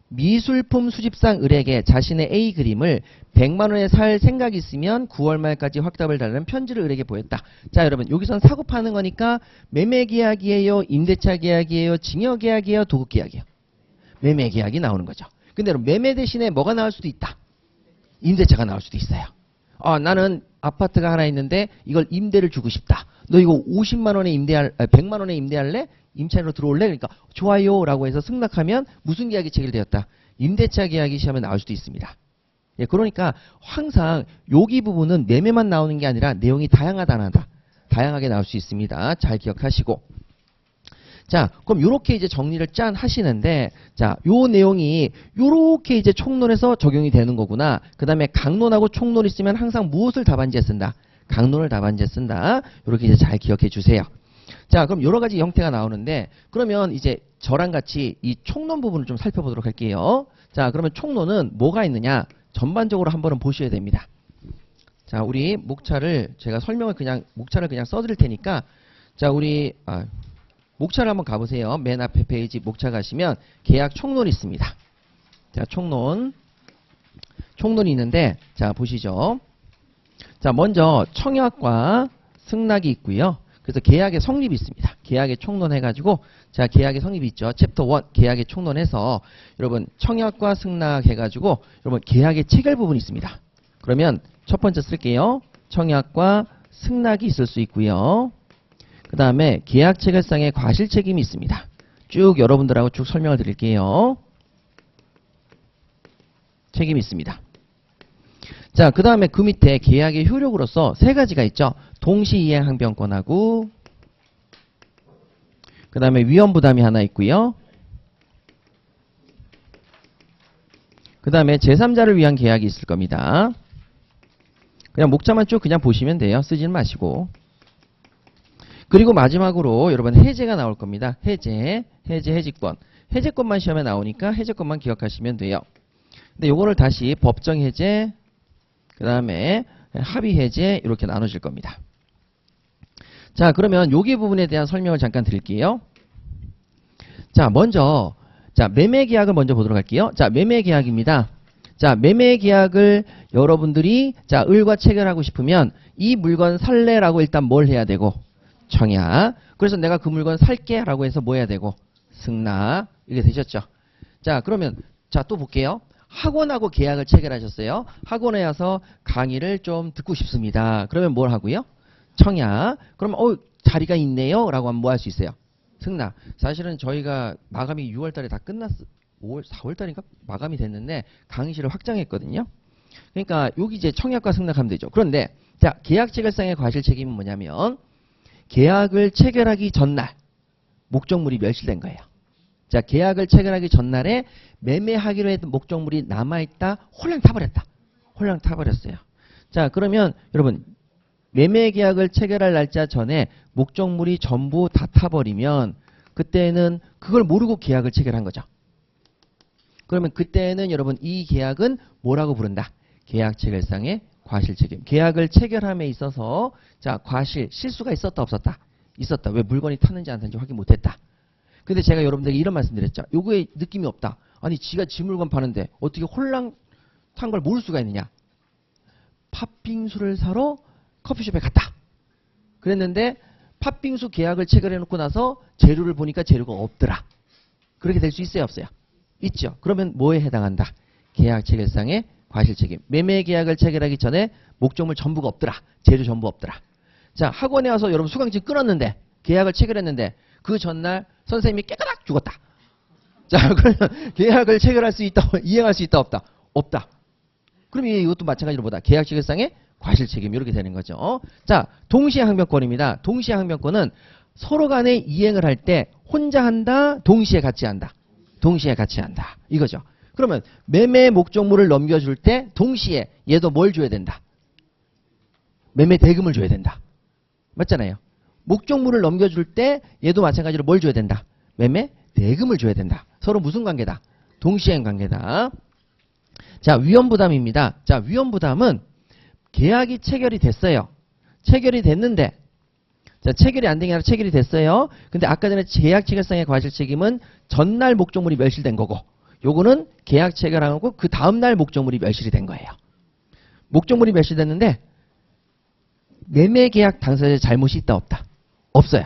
미술품 수집상 을에게 자신의 A 그림을 100만 원에 살 생각이 있으면 9월 말까지 확답을 달라는 편지를 을에게 보였다. 자, 여러분 여기선 사고 파는 거니까 매매 계약이에요, 임대차 계약이에요, 징역 계약이에요, 도급 계약이에요. 매매 계약이 나오는 거죠. 근데 여러분 매매 대신에 뭐가 나올 수도 있다. 임대차가 나올 수도 있어요. 아, 나는 아파트가 하나 있는데 이걸 임대를 주고 싶다. 너 이거 50만 원에 100만 원에 임대할래? 임차인으로 들어올래? 그러니까 좋아요 라고 해서 승낙하면 무슨 계약이 체결되었다? 임대차 계약이 시험에 나올 수도 있습니다. 예, 그러니까 항상 여기 부분은 매매만 나오는 게 아니라 내용이 다양하게 나올 수 있습니다. 잘 기억하시고. 자, 그럼 요렇게 이제 정리를 짠 하시는데, 자, 요 내용이 요렇게 이제 총론에서 적용이 되는 거구나. 그 다음에 강론하고 총론 있으면 항상 무엇을 답안지에 쓴다? 강론을 답안지에 쓴다. 요렇게 이제 잘 기억해 주세요. 자, 그럼 여러 가지 형태가 나오는데, 그러면 이제 저랑 같이 이 총론 부분을 좀 살펴보도록 할게요. 자, 그러면 총론은 뭐가 있느냐? 전반적으로 한번은 보셔야 됩니다. 자, 우리 목차를, 제가 목차를 그냥 써드릴 테니까, 자, 우리, 목차를 한번 가보세요. 맨 앞에 페이지 목차 가시면 계약 총론이 있습니다. 자, 총론이 있는데, 자, 보시죠. 자, 먼저 청약과 승낙이 있고요. 그래서 계약의 성립이 있습니다. 계약의 총론 해가지고, 자, 계약의 성립이 있죠. 챕터 1 계약의 총론해서 여러분 청약과 승낙 해가지고 여러분 계약의 체결 부분이 있습니다. 그러면 첫 번째 쓸게요. 청약과 승낙이 있을 수 있고요. 그 다음에 계약 체결상의 과실 책임이 있습니다. 쭉 여러분들하고 쭉 설명을 드릴게요. 책임이 있습니다. 자, 그 다음에 그 밑에 계약의 효력으로서 세 가지가 있죠. 동시이행 항변권하고 그 다음에 위험부담이 하나 있고요. 그 다음에 제3자를 위한 계약이 있을 겁니다. 그냥 목차만 쭉 그냥 보시면 돼요. 쓰지는 마시고. 그리고 마지막으로 여러분 해제가 나올 겁니다. 해제권. 해제권만 시험에 나오니까 해제권만 기억하시면 돼요. 근데 요거를 다시 법정 해제, 그 다음에 합의 해제 이렇게 나눠질 겁니다. 자, 그러면 여기 부분에 대한 설명을 잠깐 드릴게요. 자, 먼저 매매 계약을 먼저 보도록 할게요. 자, 매매 계약입니다. 자, 매매 계약을 여러분들이 을과 체결하고 싶으면 이 물건 살래라고 일단 뭘 해야 되고 청약. 그래서 내가 그 물건 살게 라고 해서 뭐 해야 되고 승낙. 이게 되셨죠? 자, 그러면 또 볼게요. 학원하고 계약을 체결하셨어요. 학원에 와서 강의를 좀 듣고 싶습니다. 그러면 뭘 하고요? 청약. 그러면 자리가 있네요 라고 하면 뭐 할 수 있어요? 승낙. 사실은 저희가 마감이 6월 달에 다 끝났어. 4월 달인가? 마감이 됐는데 강의실을 확장했거든요. 그러니까 여기 이제 청약과 승낙하면 되죠. 그런데 자, 계약 체결상의 과실 책임은 뭐냐면 계약을 체결하기 전날 목적물이 멸실된 거예요. 자, 계약을 체결하기 전날에 매매하기로 했던 목적물이 남아있다. 홀랑 타버렸어요. 자, 그러면 여러분 매매 계약을 체결할 날짜 전에 목적물이 전부 다 타버리면 그때는 그걸 모르고 계약을 체결한 거죠. 그러면 그때는 여러분 이 계약은 뭐라고 부른다? 계약 체결상의 과실 책임. 계약을 체결함에 있어서 자, 과실, 실수가 있었다 없었다? 있었다. 왜 물건이 탔는지 안 탔는지 확인 못했다. 근데 제가 여러분들에게 이런 말씀 드렸죠. 요거에 느낌이 없다. 아니 지가 지 물건 파는데 어떻게 홀랑 탄 걸 모를 수가 있느냐. 팥빙수를 사러 커피숍에 갔다. 그랬는데 팥빙수 계약을 체결해놓고 나서 재료를 보니까 재료가 없더라. 그렇게 될 수 있어요, 없어요? 있죠. 그러면 뭐에 해당한다? 계약 체결상의 과실책임. 매매 계약을 체결하기 전에 목적물 전부가 없더라. 재료 전부 없더라. 자, 학원에 와서 여러분 수강증 끊었는데 계약을 체결했는데 그 전날 선생님이 깨끗하게 죽었다. 자, 그러면 계약을 체결할 수 있다, 이행할 수 있다, 없다? 없다. 그럼 이것도 마찬가지로 뭐다? 계약 체결상의 과실책임 이렇게 되는 거죠. 자, 동시에 항변권입니다. 동시에 항변권은 서로 간에 이행을 할 때 혼자 한다, 동시에 같이 한다. 동시에 같이 한다. 이거죠. 그러면 매매 목적물을 넘겨줄 때 동시에 얘도 뭘 줘야 된다? 매매 대금을 줘야 된다. 맞잖아요. 목적물을 넘겨줄 때 얘도 마찬가지로 뭘 줘야 된다? 매매 대금을 줘야 된다. 서로 무슨 관계다? 동시행 관계다. 자, 위험부담입니다. 자, 위험부담은 계약이 체결이 됐어요. 체결이 됐는데, 자, 체결이 안 된 게 아니라 체결이 됐어요. 근데 아까 전에 계약 체결상의 과실책임은 전날 목적물이 멸실된 거고, 요거는 계약 체결하고 그 다음날 목적물이 멸실이 된 거예요. 목적물이 멸실됐는데 매매 계약 당사자의 잘못이 있다, 없다? 없어요.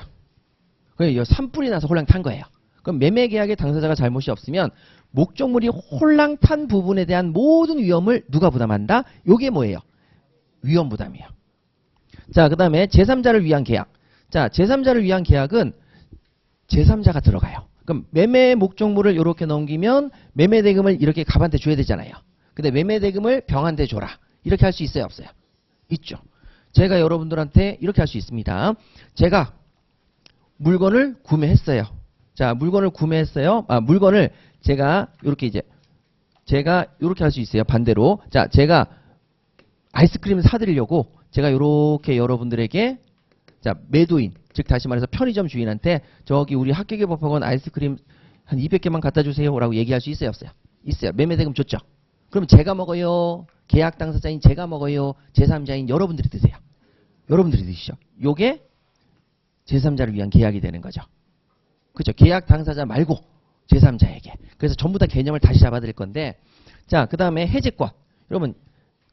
그래서 산불이 나서 홀랑 탄 거예요. 그럼 매매 계약의 당사자가 잘못이 없으면 목적물이 홀랑 탄 부분에 대한 모든 위험을 누가 부담한다? 요게 뭐예요? 위험 부담이에요. 자, 그 다음에 제3자를 위한 계약. 자, 제3자를 위한 계약은 제3자가 들어가요. 그럼 매매 목적물을 이렇게 넘기면 매매 대금을 이렇게 갑한테 줘야 되잖아요. 근데 매매 대금을 병한테 줘라. 이렇게 할 수 있어요, 없어요? 있죠. 제가 여러분들한테 이렇게 할 수 있습니다. 제가 물건을 구매했어요. 자, 물건을 구매했어요. 물건을 제가 이렇게 제가 이렇게 할 수 있어요. 반대로. 자, 제가 아이스크림을 사드리려고 제가 이렇게 여러분들에게 자, 매도인, 즉 다시 말해서 편의점 주인한테 저기 우리 학교개법학원 아이스크림 한 200개만 갖다 주세요 라고 얘기할 수 있어요, 없어요? 있어요. 매매대금 줬죠. 그럼 제가 먹어요? 계약 당사자인 제가 먹어요? 제3자인 여러분들이 드세요. 여러분들이 드시죠. 요게 제3자를 위한 계약이 되는 거죠. 그렇죠. 계약 당사자 말고 제3자에게. 그래서 전부 다 개념을 다시 잡아드릴 건데, 자, 그 다음에 해제권. 여러분,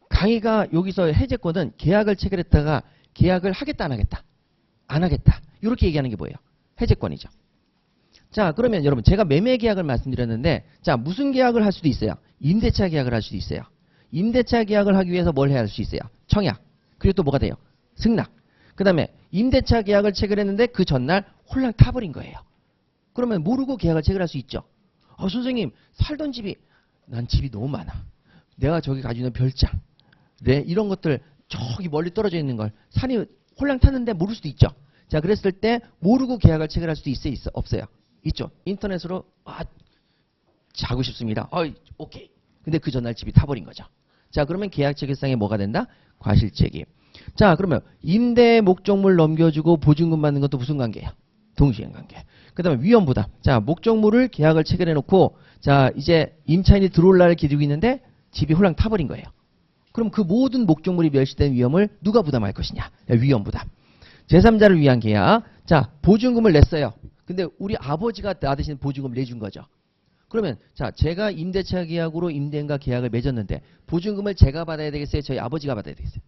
강의가 여기서 해제권은 계약을 체결했다가 계약을 하겠다, 안 하겠다? 안 하겠다. 이렇게 얘기하는 게 뭐예요? 해제권이죠. 자, 그러면 여러분, 제가 매매 계약을 말씀드렸는데, 자, 무슨 계약을 할 수도 있어요? 임대차 계약을 할 수도 있어요. 임대차 계약을 하기 위해서 뭘 해야 할 수 있어요? 청약. 그리고 또 뭐가 돼요? 승낙. 그 다음에 임대차 계약을 체결했는데 그 전날 홀랑 타버린 거예요. 그러면 모르고 계약을 체결할 수 있죠. 선생님, 살던 집이, 난 집이 너무 많아. 내가 저기 가지고 있는 별장. 네, 이런 것들 저기 멀리 떨어져 있는 걸 산이 홀랑 탔는데 모를 수도 있죠. 자, 그랬을 때 모르고 계약을 체결할 수도 있어요, 없어요? 있죠. 인터넷으로 자고 싶습니다. 오케이. 근데 그 전날 집이 타버린 거죠. 자, 그러면 계약 체결상에 뭐가 된다? 과실책임. 자, 그러면 임대 목적물 넘겨주고 보증금 받는 것도 무슨 관계예요? 동시행 관계. 그 다음에 위험부담. 자, 목적물을 계약을 체결해놓고 자, 이제 임차인이 들어올 날을 기다리고 있는데 집이 홀랑 타버린 거예요. 그럼 그 모든 목적물이 멸실된 위험을 누가 부담할 것이냐? 위험부담. 제3자를 위한 계약. 자, 보증금을 냈어요. 근데 우리 아버지가 나 대신 보증금을 내준 거죠. 그러면 자, 제가 임대차 계약으로 임대인과 계약을 맺었는데 보증금을 제가 받아야 되겠어요? 저희 아버지가 받아야 되겠어요?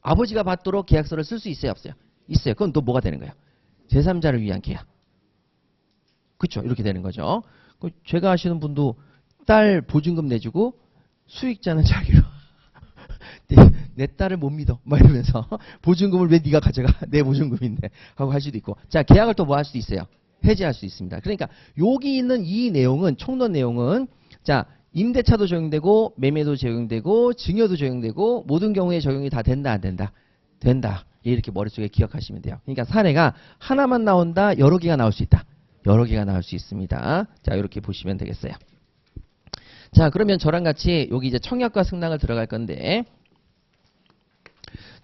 아버지가 받도록 계약서를 쓸 수 있어요, 없어요? 있어요. 그건 또 뭐가 되는 거예요? 제3자를 위한 계약. 그렇죠. 이렇게 되는 거죠. 제가 아시는 분도 딸 보증금 내주고 수익자는 자기로 내 딸을 못 믿어 막 이러면서 보증금을 왜 네가 가져가? 내 보증금인데 하고 할 수도 있고. 자, 계약을 또 뭐 할 수도 있어요? 해지할 수 있습니다. 그러니까 여기 있는 이 내용은, 총론 내용은 자, 임대차도 적용되고 매매도 적용되고 증여도 적용되고 모든 경우에 적용이 다 된다, 안 된다? 된다. 이렇게 머릿속에 기억하시면 돼요. 그러니까 사례가 하나만 나온다, 여러 개가 나올 수 있다. 여러 개가 나올 수 있습니다. 자, 이렇게 보시면 되겠어요. 자, 그러면 저랑 같이 여기 이제 청약과 승낙을 들어갈 건데,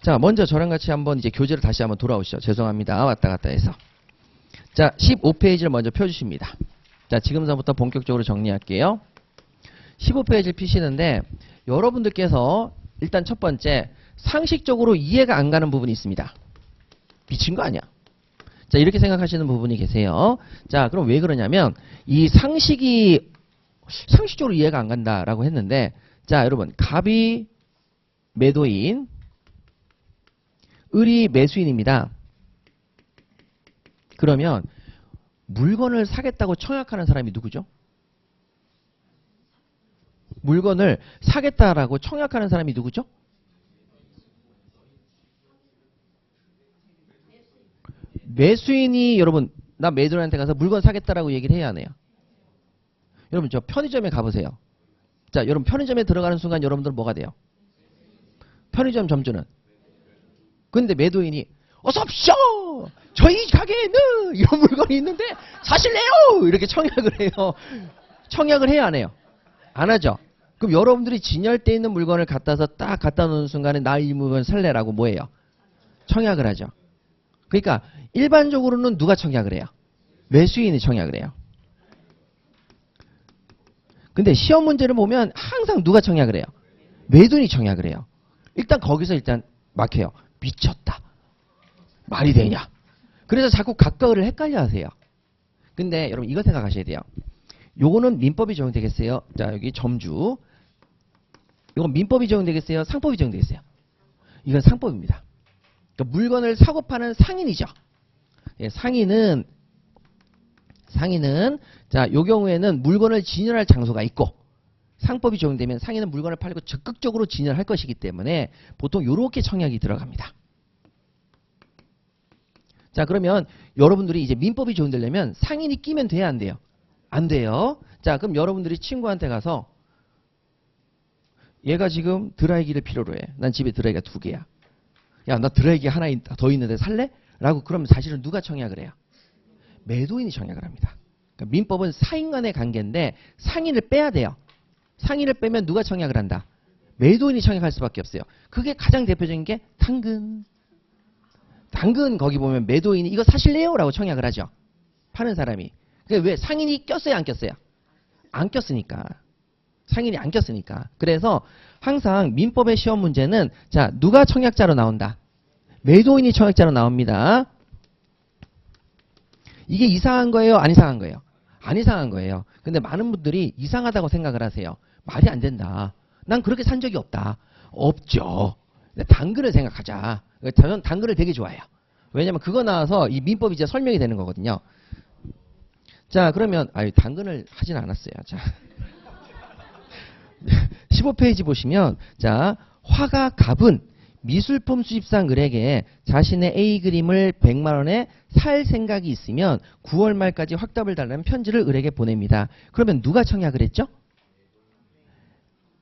자, 먼저 저랑 같이 한번 이제 교재를 다시 한번 돌아오시죠. 죄송합니다. 왔다 갔다 해서. 자, 15페이지를 먼저 펴주십니다. 자, 지금서부터 본격적으로 정리할게요. 15페이지를 피시는데 여러분들께서 일단 첫 번째 상식적으로 이해가 안 가는 부분이 있습니다. 미친 거 아니야? 자, 이렇게 생각하시는 부분이 계세요. 자, 그럼 왜 그러냐면 이 상식적으로 이해가 안 간다라고 했는데, 자, 여러분, 갑이 매도인, 을이 매수인입니다. 그러면 물건을 사겠다고 청약하는 사람이 누구죠? 물건을 사겠다라고 청약하는 사람이 누구죠? 매수인이 여러분 나 매도인한테 가서 물건 사겠다라고 얘기를 해야 하네요. 여러분 저 편의점에 가보세요. 자, 여러분 편의점에 들어가는 순간 여러분들 뭐가 돼요? 편의점 점주는. 근데 매도인이 어서 오십시오. 저희 가게에는 이런 물건이 있는데 사실래요? 이렇게 청약을 해요. 청약을 해야 안 해요? 안 하죠. 그럼 여러분들이 진열돼 있는 물건을 갖다서 딱 갖다 놓는 순간에 나 이 물건 살래라고 뭐예요? 청약을 하죠. 그러니까 일반적으로는 누가 청약을 해요? 매수인이 청약을 해요. 근데 시험 문제를 보면 항상 누가 청약을 해요? 매도인이 청약을 해요. 일단 거기서 일단 막혀요. 미쳤다. 말이 되냐? 그래서 자꾸 각각을 헷갈려 하세요. 근데 여러분 이거 생각하셔야 돼요. 요거는 민법이 적용되겠어요? 자, 여기 점주. 요건 민법이 적용되겠어요? 상법이 적용되겠어요? 이건 상법입니다. 그러니까 물건을 사고 파는 상인이죠. 예, 상인은 자, 요 경우에는 물건을 진열할 장소가 있고 상법이 적용되면 상인은 물건을 팔고 적극적으로 진열할 것이기 때문에 보통 요렇게 청약이 들어갑니다. 자, 그러면 여러분들이 이제 민법이 적용되려면 상인이 끼면 돼야 안 돼요? 안 돼요. 자, 그럼 여러분들이 친구한테 가서 얘가 지금 드라이기를 필요로 해. 난 집에 드라이기가 2개야. 야, 나 드라이기 하나 더 있는데 살래? 라고 그러면 사실은 누가 청약을 해요? 매도인이 청약을 합니다. 그러니까 민법은 사인 간의 관계인데 상인을 빼야 돼요. 상인을 빼면 누가 청약을 한다? 매도인이 청약할 수밖에 없어요. 그게 가장 대표적인 게 당근. 당근 거기 보면 매도인이 이거 사실래요? 라고 청약을 하죠. 파는 사람이. 그게 왜? 상인이 꼈어요? 안 꼈어요? 안 꼈으니까. 상인이 안 꼈으니까. 그래서 항상 민법의 시험 문제는 자, 누가 청약자로 나온다? 매도인이 청약자로 나옵니다. 이게 이상한 거예요? 안 이상한 거예요? 안 이상한 거예요. 근데 많은 분들이 이상하다고 생각을 하세요. 말이 안 된다. 난 그렇게 산 적이 없다. 없죠. 당근을 생각하자. 저는 당근을 되게 좋아해요. 왜냐면 그거 나와서 이 민법이 이제 설명이 되는 거거든요. 자, 그러면 당근을 하진 않았어요. 자, 15페이지 보시면 자, 화가 갑은 미술품 수집상 을에게 자신의 A 그림을 100만 원에 살 생각이 있으면 9월 말까지 확답을 달라는 편지를 을에게 보냅니다. 그러면 누가 청약을 했죠?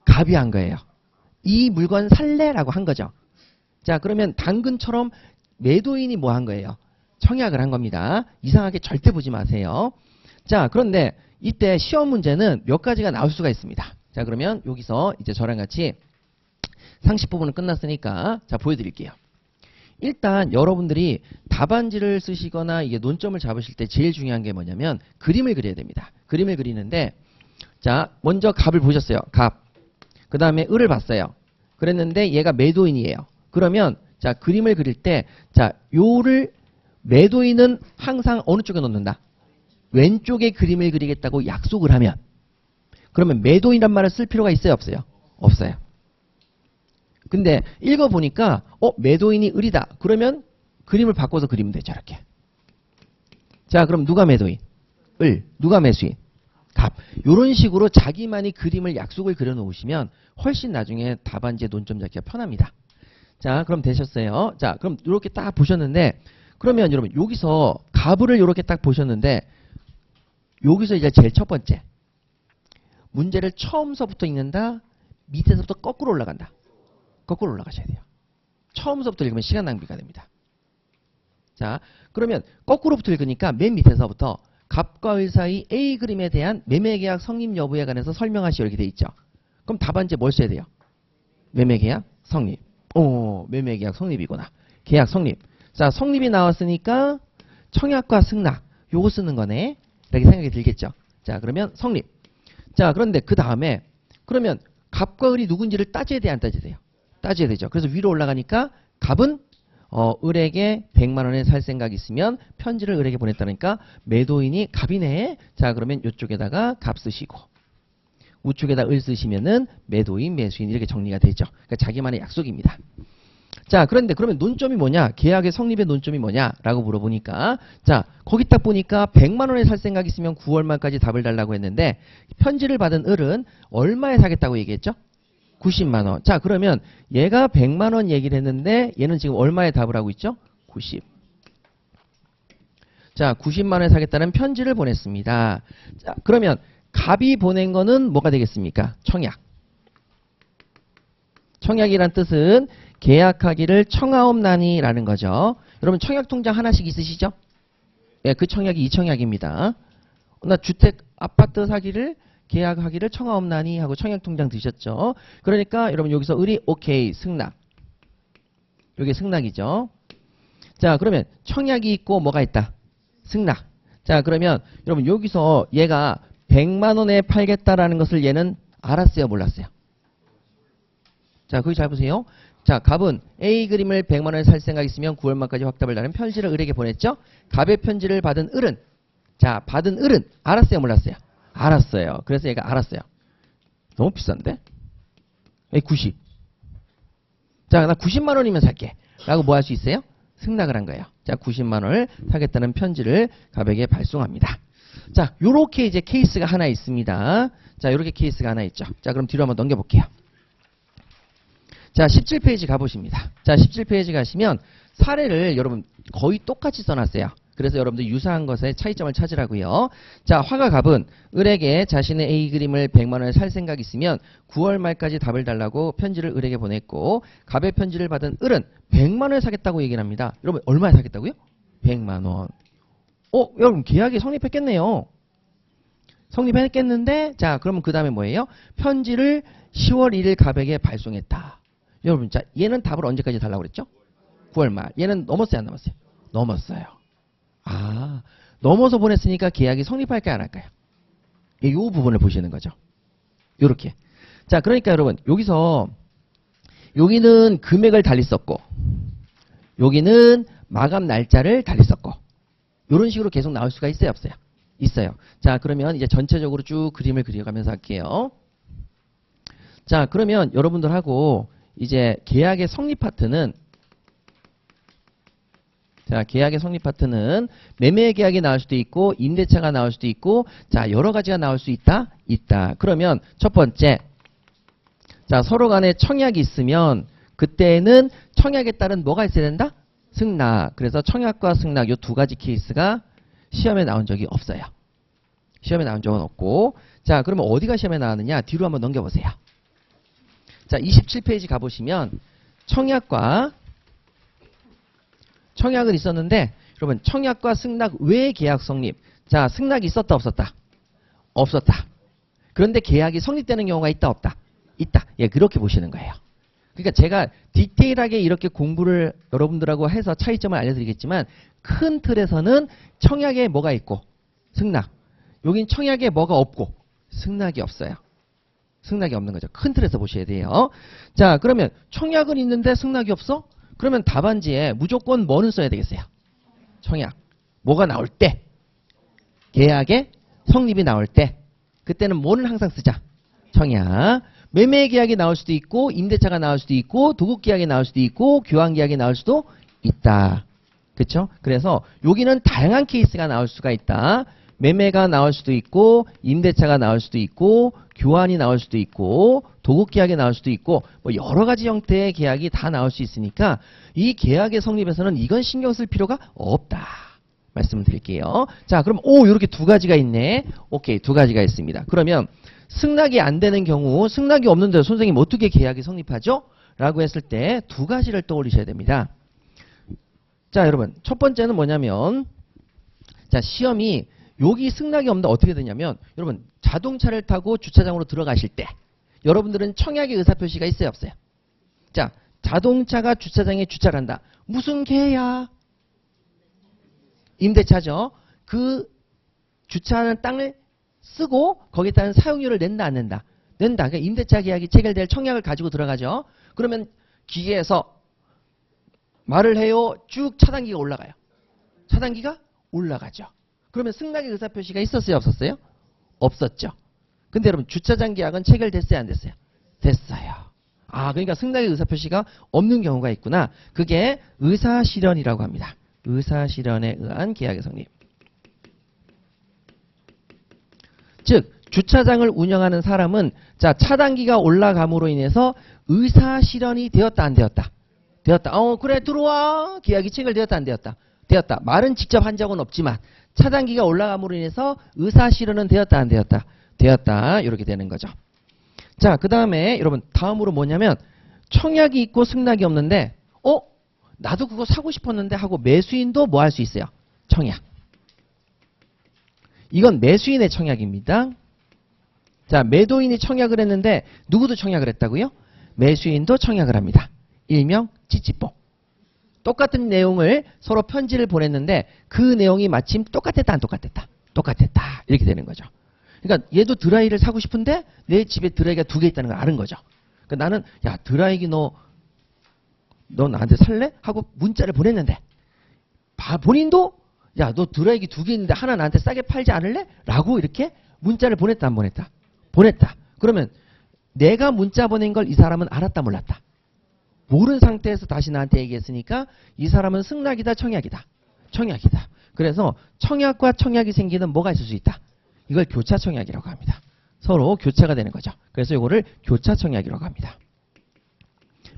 갑이 한 거예요. 이 물건 살래라고 한 거죠. 자, 그러면 당근처럼 매도인이 뭐 한 거예요? 청약을 한 겁니다. 이상하게 절대 보지 마세요. 자, 그런데 이때 시험 문제는 몇 가지가 나올 수가 있습니다. 자, 그러면 여기서 이제 저랑 같이 상식 부분은 끝났으니까 자, 보여드릴게요. 일단 여러분들이 답안지를 쓰시거나 이게 논점을 잡으실 때 제일 중요한 게 뭐냐면 그림을 그려야 됩니다. 그림을 그리는데 자, 먼저 갑을 보셨어요. 갑. 그 다음에 을을 봤어요. 그랬는데 얘가 매도인이에요. 그러면 자, 그림을 그릴 때 자, 요를 매도인은 항상 어느 쪽에 놓는다? 왼쪽에 그림을 그리겠다고 약속을 하면 그러면 매도인이란 말을 쓸 필요가 있어요? 없어요? 없어요. 근데 읽어보니까 매도인이 을이다. 그러면 그림을 바꿔서 그리면 되죠. 이렇게. 자, 그럼 누가 매도인? 을. 누가 매수인? 갑. 이런 식으로 자기만이 그림을 약속을 그려놓으시면 훨씬 나중에 답안지에 논점 잡기가 편합니다. 자, 그럼 되셨어요. 자, 그럼 이렇게 딱 보셨는데 그러면 여러분 여기서 갑을 이렇게 딱 보셨는데 여기서 이제 제일 첫 번째 문제를 처음서부터 읽는다. 밑에서부터 거꾸로 올라간다. 거꾸로 올라가셔야 돼요. 처음서부터 읽으면 시간 낭비가 됩니다. 자, 그러면 거꾸로부터 읽으니까 맨 밑에서부터 갑과 을 사이 A 그림에 대한 매매계약 성립 여부에 관해서 설명하시오 이렇게 돼 있죠. 그럼 답안지에 뭘 써야 돼요? 매매계약 성립. 매매계약 성립이구나. 계약 성립. 자, 성립이 나왔으니까 청약과 승낙 요거 쓰는 거네. 이렇게 생각이 들겠죠. 자, 그러면 성립. 자, 그런데 그 다음에 그러면 갑과 을이 누군지를 따져야 돼요? 안 따져야 돼요? 따져야 되죠. 그래서 위로 올라가니까 갑은 을에게 100만 원에 살 생각이 있으면 편지를 을에게 보냈다니까 매도인이 갑이네. 자, 그러면 이쪽에다가 갑 쓰시고 우측에다 을 쓰시면은 매도인, 매수인 이렇게 정리가 되죠. 그러니까 자기만의 약속입니다. 자, 그런데 그러면 논점이 뭐냐? 계약의 성립의 논점이 뭐냐라고 물어보니까 자, 거기 딱 보니까 100만 원에 살 생각 있으면 9월 말까지 답을 달라고 했는데 편지를 받은 을은 얼마에 사겠다고 얘기했죠? 90만 원. 자, 그러면 얘가 100만 원 얘기를 했는데 얘는 지금 얼마에 답을 하고 있죠? 90. 자, 90만 원에 사겠다는 편지를 보냈습니다. 자, 그러면 갑이 보낸 거는 뭐가 되겠습니까? 청약. 청약이란 뜻은 계약하기를 청하옵나니라는 거죠. 여러분 청약통장 하나씩 있으시죠? 예, 그 청약이 이 청약입니다. 나 주택 아파트 사기를 계약하기를 청하옵나니 하고 청약통장 드셨죠. 그러니까 여러분 여기서 을이 오케이 승낙. 이게 승낙이죠. 자, 그러면 청약이 있고 뭐가 있다? 승낙. 자, 그러면 여러분 여기서 얘가 100만 원에 팔겠다라는 것을 얘는 알았어요, 몰랐어요? 자, 거기 잘 보세요. 자, 갑은 A 그림을 100만 원에 살 생각 있으면 9월 말까지 확답을 달는 편지를 을에게 보냈죠. 갑의 편지를 받은 을은 자, 받은 을은 알았어요, 몰랐어요? 알았어요. 그래서 얘가 알았어요. 너무 비싼데? 90. 자, 나 90만 원이면 살게. 라고 뭐 할 수 있어요? 승낙을 한 거예요. 자, 90만 원을 사겠다는 편지를 갑에게 발송합니다. 자, 요렇게 이제 케이스가 하나 있습니다. 자, 요렇게 케이스가 하나 있죠. 자, 그럼 뒤로 한번 넘겨볼게요. 자, 17페이지 가보십니다. 자, 17페이지 가시면 사례를 여러분 거의 똑같이 써놨어요. 그래서 여러분들 유사한 것의 차이점을 찾으라고요. 자, 화가 갑은 을에게 자신의 A 그림을 100만 원에 살 생각 있으면 9월 말까지 답을 달라고 편지를 을에게 보냈고 갑의 편지를 받은 을은 100만 원에 사겠다고 얘기를 합니다. 여러분 얼마에 사겠다고요? 100만 원. 여러분 계약이 성립했겠네요. 성립했겠는데 자, 그러면 그 다음에 뭐예요? 편지를 10월 1일 갑에게 발송했다. 여러분 자, 얘는 답을 언제까지 달라고 그랬죠? 9월 말. 얘는 넘었어요, 안 넘었어요? 넘었어요. 아, 넘어서 보냈으니까 계약이 성립할까요, 안 할까요? 이 부분을 보시는 거죠. 요렇게. 자, 그러니까 여러분 여기서 여기는 금액을 달리 썼고 여기는 마감 날짜를 달리 썼고 요런 식으로 계속 나올 수가 있어요, 없어요? 있어요. 자, 그러면 이제 전체적으로 쭉 그림을 그려가면서 할게요. 자, 그러면 여러분들하고 이제 계약의 성립 파트는 자, 계약의 성립 파트는 매매 계약이 나올 수도 있고 임대차가 나올 수도 있고 자, 여러 가지가 나올 수 있다? 있다. 그러면 첫 번째 자, 서로 간에 청약이 있으면 그때는 청약에 따른 뭐가 있어야 된다? 승낙. 그래서 청약과 승낙 이 두 가지 케이스가 시험에 나온 적이 없어요. 시험에 나온 적은 없고 자, 그러면 어디가 시험에 나왔느냐? 뒤로 한번 넘겨보세요. 자, 27페이지 가보시면 청약은 있었는데 여러분 청약과 승낙 외 계약 성립. 자, 승낙이 있었다 없었다? 없었다. 그런데 계약이 성립되는 경우가 있다 없다? 있다. 예, 그렇게 보시는 거예요. 그러니까 제가 디테일하게 이렇게 공부를 여러분들하고 해서 차이점을 알려드리겠지만 큰 틀에서는 청약에 뭐가 있고 승낙. 여긴 청약에 뭐가 없고 승낙이 없어요. 승낙이 없는 거죠. 큰 틀에서 보셔야 돼요. 자, 그러면 청약은 있는데 승낙이 없어? 그러면 답안지에 무조건 뭐는 써야 되겠어요? 청약. 뭐가 나올 때? 계약의 성립이 나올 때. 그때는 뭐는 항상 쓰자? 청약. 매매 계약이 나올 수도 있고 임대차가 나올 수도 있고 도급 계약이 나올 수도 있고 교환 계약이 나올 수도 있다. 그렇죠? 그래서 여기는 다양한 케이스가 나올 수가 있다. 매매가 나올 수도 있고 임대차가 나올 수도 있고 교환이 나올 수도 있고 도급 계약이 나올 수도 있고 뭐 여러 가지 형태의 계약이 다 나올 수 있으니까 이 계약의 성립에서는 이건 신경 쓸 필요가 없다. 말씀을 드릴게요. 자, 그럼 이렇게 두 가지가 있네. 오케이, 두 가지가 있습니다. 그러면 승낙이 안 되는 경우 승낙이 없는데 선생님 어떻게 계약이 성립하죠? 라고 했을 때 두 가지를 떠올리셔야 됩니다. 자, 여러분 첫 번째는 뭐냐면 자, 시험이 여기 승낙이 없는데 어떻게 되냐면 여러분 자동차를 타고 주차장으로 들어가실 때 여러분들은 청약의 의사표시가 있어요 없어요? 자, 자동차가 주차장에 주차를 한다. 무슨 계약? 임대차죠. 그 주차하는 땅을 쓰고 거기에 따른 사용료를 낸다 안 낸다? 낸다. 그러니까 임대차 계약이 체결될 청약을 가지고 들어가죠. 그러면 기계에서 말을 해요. 쭉 차단기가 올라가요. 차단기가 올라가죠. 그러면 승낙의 의사표시가 있었어요 없었어요? 없었죠. 근데 여러분 주차장 계약은 체결됐어요 안 됐어요? 됐어요. 그러니까 승낙의 의사표시가 없는 경우가 있구나. 그게 의사실현이라고 합니다. 의사실현에 의한 계약의 성립. 즉 주차장을 운영하는 사람은 자 차단기가 올라감으로 인해서 의사실현이 되었다 안 되었다? 되었다. 그래 들어와. 계약이 체결되었다 안 되었다? 되었다. 말은 직접 한 적은 없지만 차단기가 올라감으로 인해서 의사실현은 되었다 안 되었다? 되었다. 이렇게 되는 거죠. 자, 그 다음에 여러분 다음으로 뭐냐면 청약이 있고 승낙이 없는데 나도 그거 사고 싶었는데 하고 매수인도 뭐 할 수 있어요? 청약. 이건 매수인의 청약입니다. 자, 매도인이 청약을 했는데 누구도 청약을 했다고요? 매수인도 청약을 합니다. 일명 찌찌뽕. 똑같은 내용을 서로 편지를 보냈는데 그 내용이 마침 똑같았다 안 똑같았다? 똑같았다. 이렇게 되는 거죠. 그러니까 얘도 드라이를 사고 싶은데 내 집에 드라이가 2개 있다는 걸 아는 거죠. 그러니까 나는 야 드라이기 너 나한테 살래? 하고 문자를 보냈는데 본인도 야 너 드라이기 2개 있는데 하나 나한테 싸게 팔지 않을래? 라고 이렇게 문자를 보냈다 안 보냈다? 보냈다. 그러면 내가 문자 보낸 걸 이 사람은 알았다 몰랐다? 모르는 상태에서 다시 나한테 얘기했으니까 이 사람은 승낙이다 청약이다? 청약이다. 그래서 청약과 청약이 생기는 뭐가 있을 수 있다? 이걸 교차청약이라고 합니다. 서로 교차가 되는 거죠. 그래서 이거를 교차청약이라고 합니다.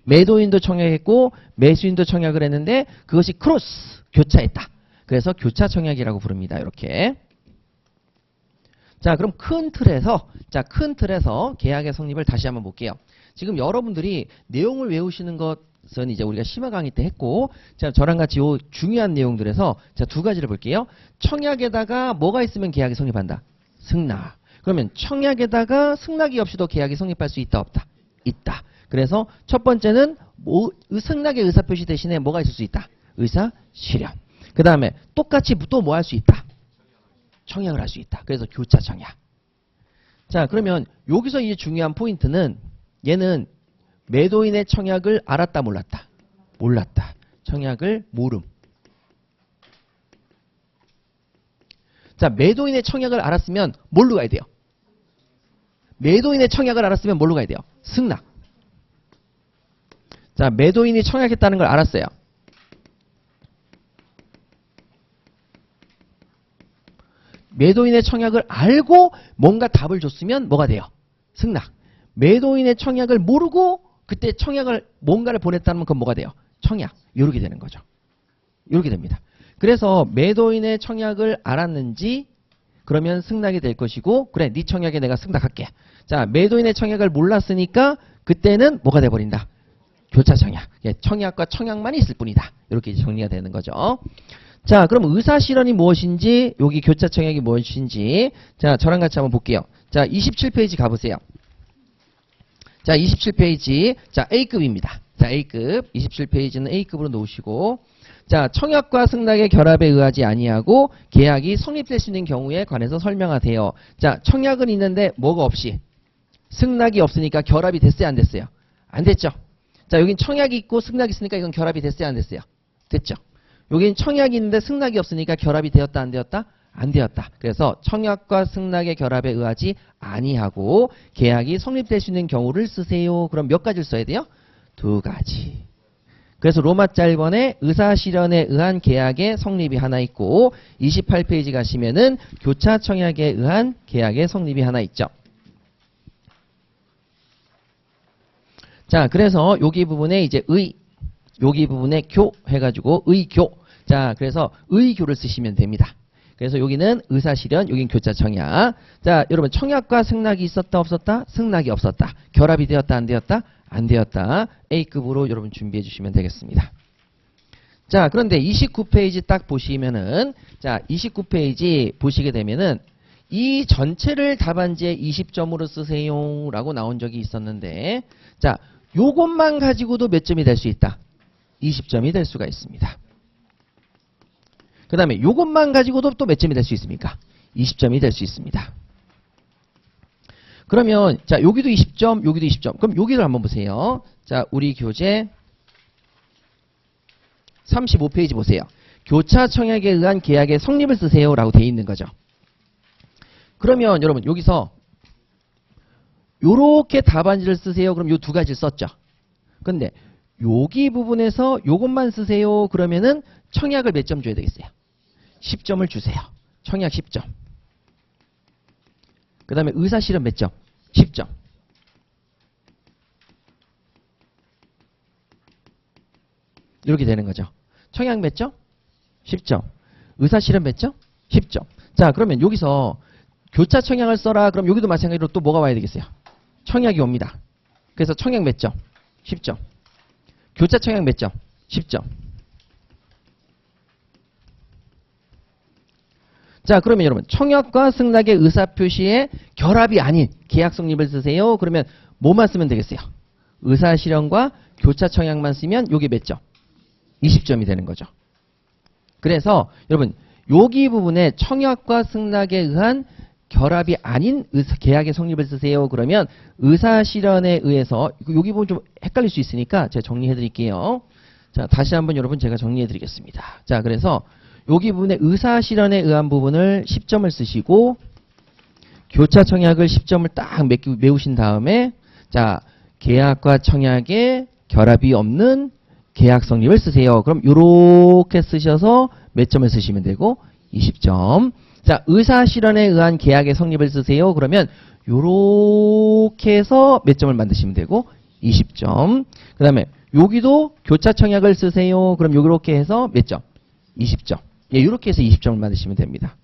매도인도 청약했고 매수인도 청약을 했는데 그것이 크로스 교차했다. 그래서 교차청약이라고 부릅니다. 이렇게. 자, 그럼 큰 틀에서 계약의 성립을 다시 한번 볼게요. 지금 여러분들이 내용을 외우시는 것은 이제 우리가 심화 강의 때 했고, 자, 저랑 같이 요 중요한 내용들에서 자, 2가지를 볼게요. 청약에다가 뭐가 있으면 계약이 성립한다? 승낙. 그러면 청약에다가 승낙이 없이도 계약이 성립할 수 있다 없다? 있다. 그래서 첫 번째는 승낙의 의사표시 대신에 뭐가 있을 수 있다? 의사실현. 그 다음에 똑같이 또 뭐 할 수 있다? 청약을 할 수 있다. 그래서 교차청약. 자, 그러면 여기서 이제 중요한 포인트는 얘는 매도인의 청약을 알았다 몰랐다? 몰랐다. 청약을 모름. 자, 매도인의 청약을 알았으면 뭘로 가야 돼요? 매도인의 청약을 알았으면 뭘로 가야 돼요? 승낙. 자, 매도인이 청약했다는 걸 알았어요. 매도인의 청약을 알고 뭔가 답을 줬으면 뭐가 돼요? 승낙. 매도인의 청약을 모르고 그때 청약을 뭔가를 보냈다면 그건 뭐가 돼요? 청약. 이렇게 되는 거죠. 이렇게 됩니다. 그래서 매도인의 청약을 알았는지 그러면 승낙이 될 것이고 그래 네 청약에 내가 승낙할게. 자, 매도인의 청약을 몰랐으니까 그때는 뭐가 돼버린다? 교차청약. 청약과 청약만 있을 뿐이다. 이렇게 정리가 되는 거죠. 자, 그럼 의사실현이 무엇인지 여기 교차청약이 무엇인지 자 저랑 같이 한번 볼게요. 자, 27페이지 가보세요. 자, 27페이지 자 A급입니다. 자, A급 27페이지는 A급으로 놓으시고 자, 청약과 승낙의 결합에 의하지 아니하고 계약이 성립될 수 있는 경우에 관해서 설명하세요. 자, 청약은 있는데 뭐가 없이 승낙이 없으니까 결합이 됐어요 안 됐어요? 안 됐죠. 자, 여긴 청약이 있고 승낙이 있으니까 이건 결합이 됐어요 안 됐어요? 됐죠. 여긴 청약이 있는데 승낙이 없으니까 결합이 되었다 안 되었다? 안 되었다. 그래서 청약과 승낙의 결합에 의하지 아니하고 계약이 성립될 수 있는 경우를 쓰세요. 그럼 몇 가지를 써야 돼요? 2가지. 그래서 로마자 1번에 의사실현에 의한 계약의 성립이 하나 있고 28페이지 가시면은 교차청약에 의한 계약의 성립이 하나 있죠. 자, 그래서 여기 부분에 이제 여기 부분에 교 해가지고 의교. 자, 그래서 의교를 쓰시면 됩니다. 그래서 여기는 의사실현, 여긴 교차청약. 자, 여러분 청약과 승낙이 있었다 없었다? 승낙이 없었다. 결합이 되었다 안 되었다? 안 되었다. A급으로 여러분 준비해 주시면 되겠습니다. 자, 그런데 29페이지 딱 보시면은 자, 29페이지 보시게 되면은 이 전체를 답안지에 20점으로 쓰세요 라고 나온 적이 있었는데 자, 요것만 가지고도 몇 점이 될 수 있다? 20점이 될 수가 있습니다. 그 다음에 요것만 가지고도 또 몇 점이 될 수 있습니까? 20점이 될 수 있습니다. 그러면 자, 여기도 20점, 여기도 20점. 그럼 여기를 한번 보세요. 자, 우리 교재 35페이지 보세요. 교차청약에 의한 계약의 성립을 쓰세요 라고 되어 있는 거죠. 그러면 여러분 여기서 요렇게 답안지를 쓰세요. 그럼 요 2가지를 썼죠. 근데 여기 부분에서 요것만 쓰세요. 그러면은 청약을 몇 점 줘야 되겠어요? 10점을 주세요. 청약 10점. 그 다음에 의사실현 몇 점? 10점. 이렇게 되는 거죠. 청약 몇 점? 10점. 의사실현 몇 점? 10점. 자, 그러면 여기서 교차 청약을 써라. 그럼 여기도 마찬가지로 또 뭐가 와야 되겠어요? 청약이 옵니다. 그래서 청약 몇 점? 10점. 교차 청약 몇 점? 10점. 자, 그러면 여러분 청약과 승낙의 의사표시에 결합이 아닌 계약 성립을 쓰세요. 그러면 뭐만 쓰면 되겠어요? 의사실현과 교차 청약만 쓰면 요게 몇 점? 20점이 되는 거죠. 그래서 여러분 여기 부분에 청약과 승낙에 의한 결합이 아닌 계약의 성립을 쓰세요. 그러면 의사실현에 의해서 여기 부분 좀 헷갈릴 수 있으니까 제가 정리해 드릴게요. 자, 다시 한번 여러분 제가 정리해 드리겠습니다. 자, 그래서 여기 부분에 의사실현에 의한 부분을 10점을 쓰시고 교차 청약을 10점을 딱 메우신 다음에 자, 계약과 청약에 결합이 없는 계약 성립을 쓰세요. 그럼 이렇게 쓰셔서 몇 점을 쓰시면 되고 20점. 자, 의사실현에 의한 계약의 성립을 쓰세요. 그러면 이렇게 해서 몇 점을 만드시면 되고 20점. 그 다음에 여기도 교차 청약을 쓰세요. 그럼 이렇게 해서 몇 점? 20점. 예, 이렇게 해서 20점을 만드시면 됩니다.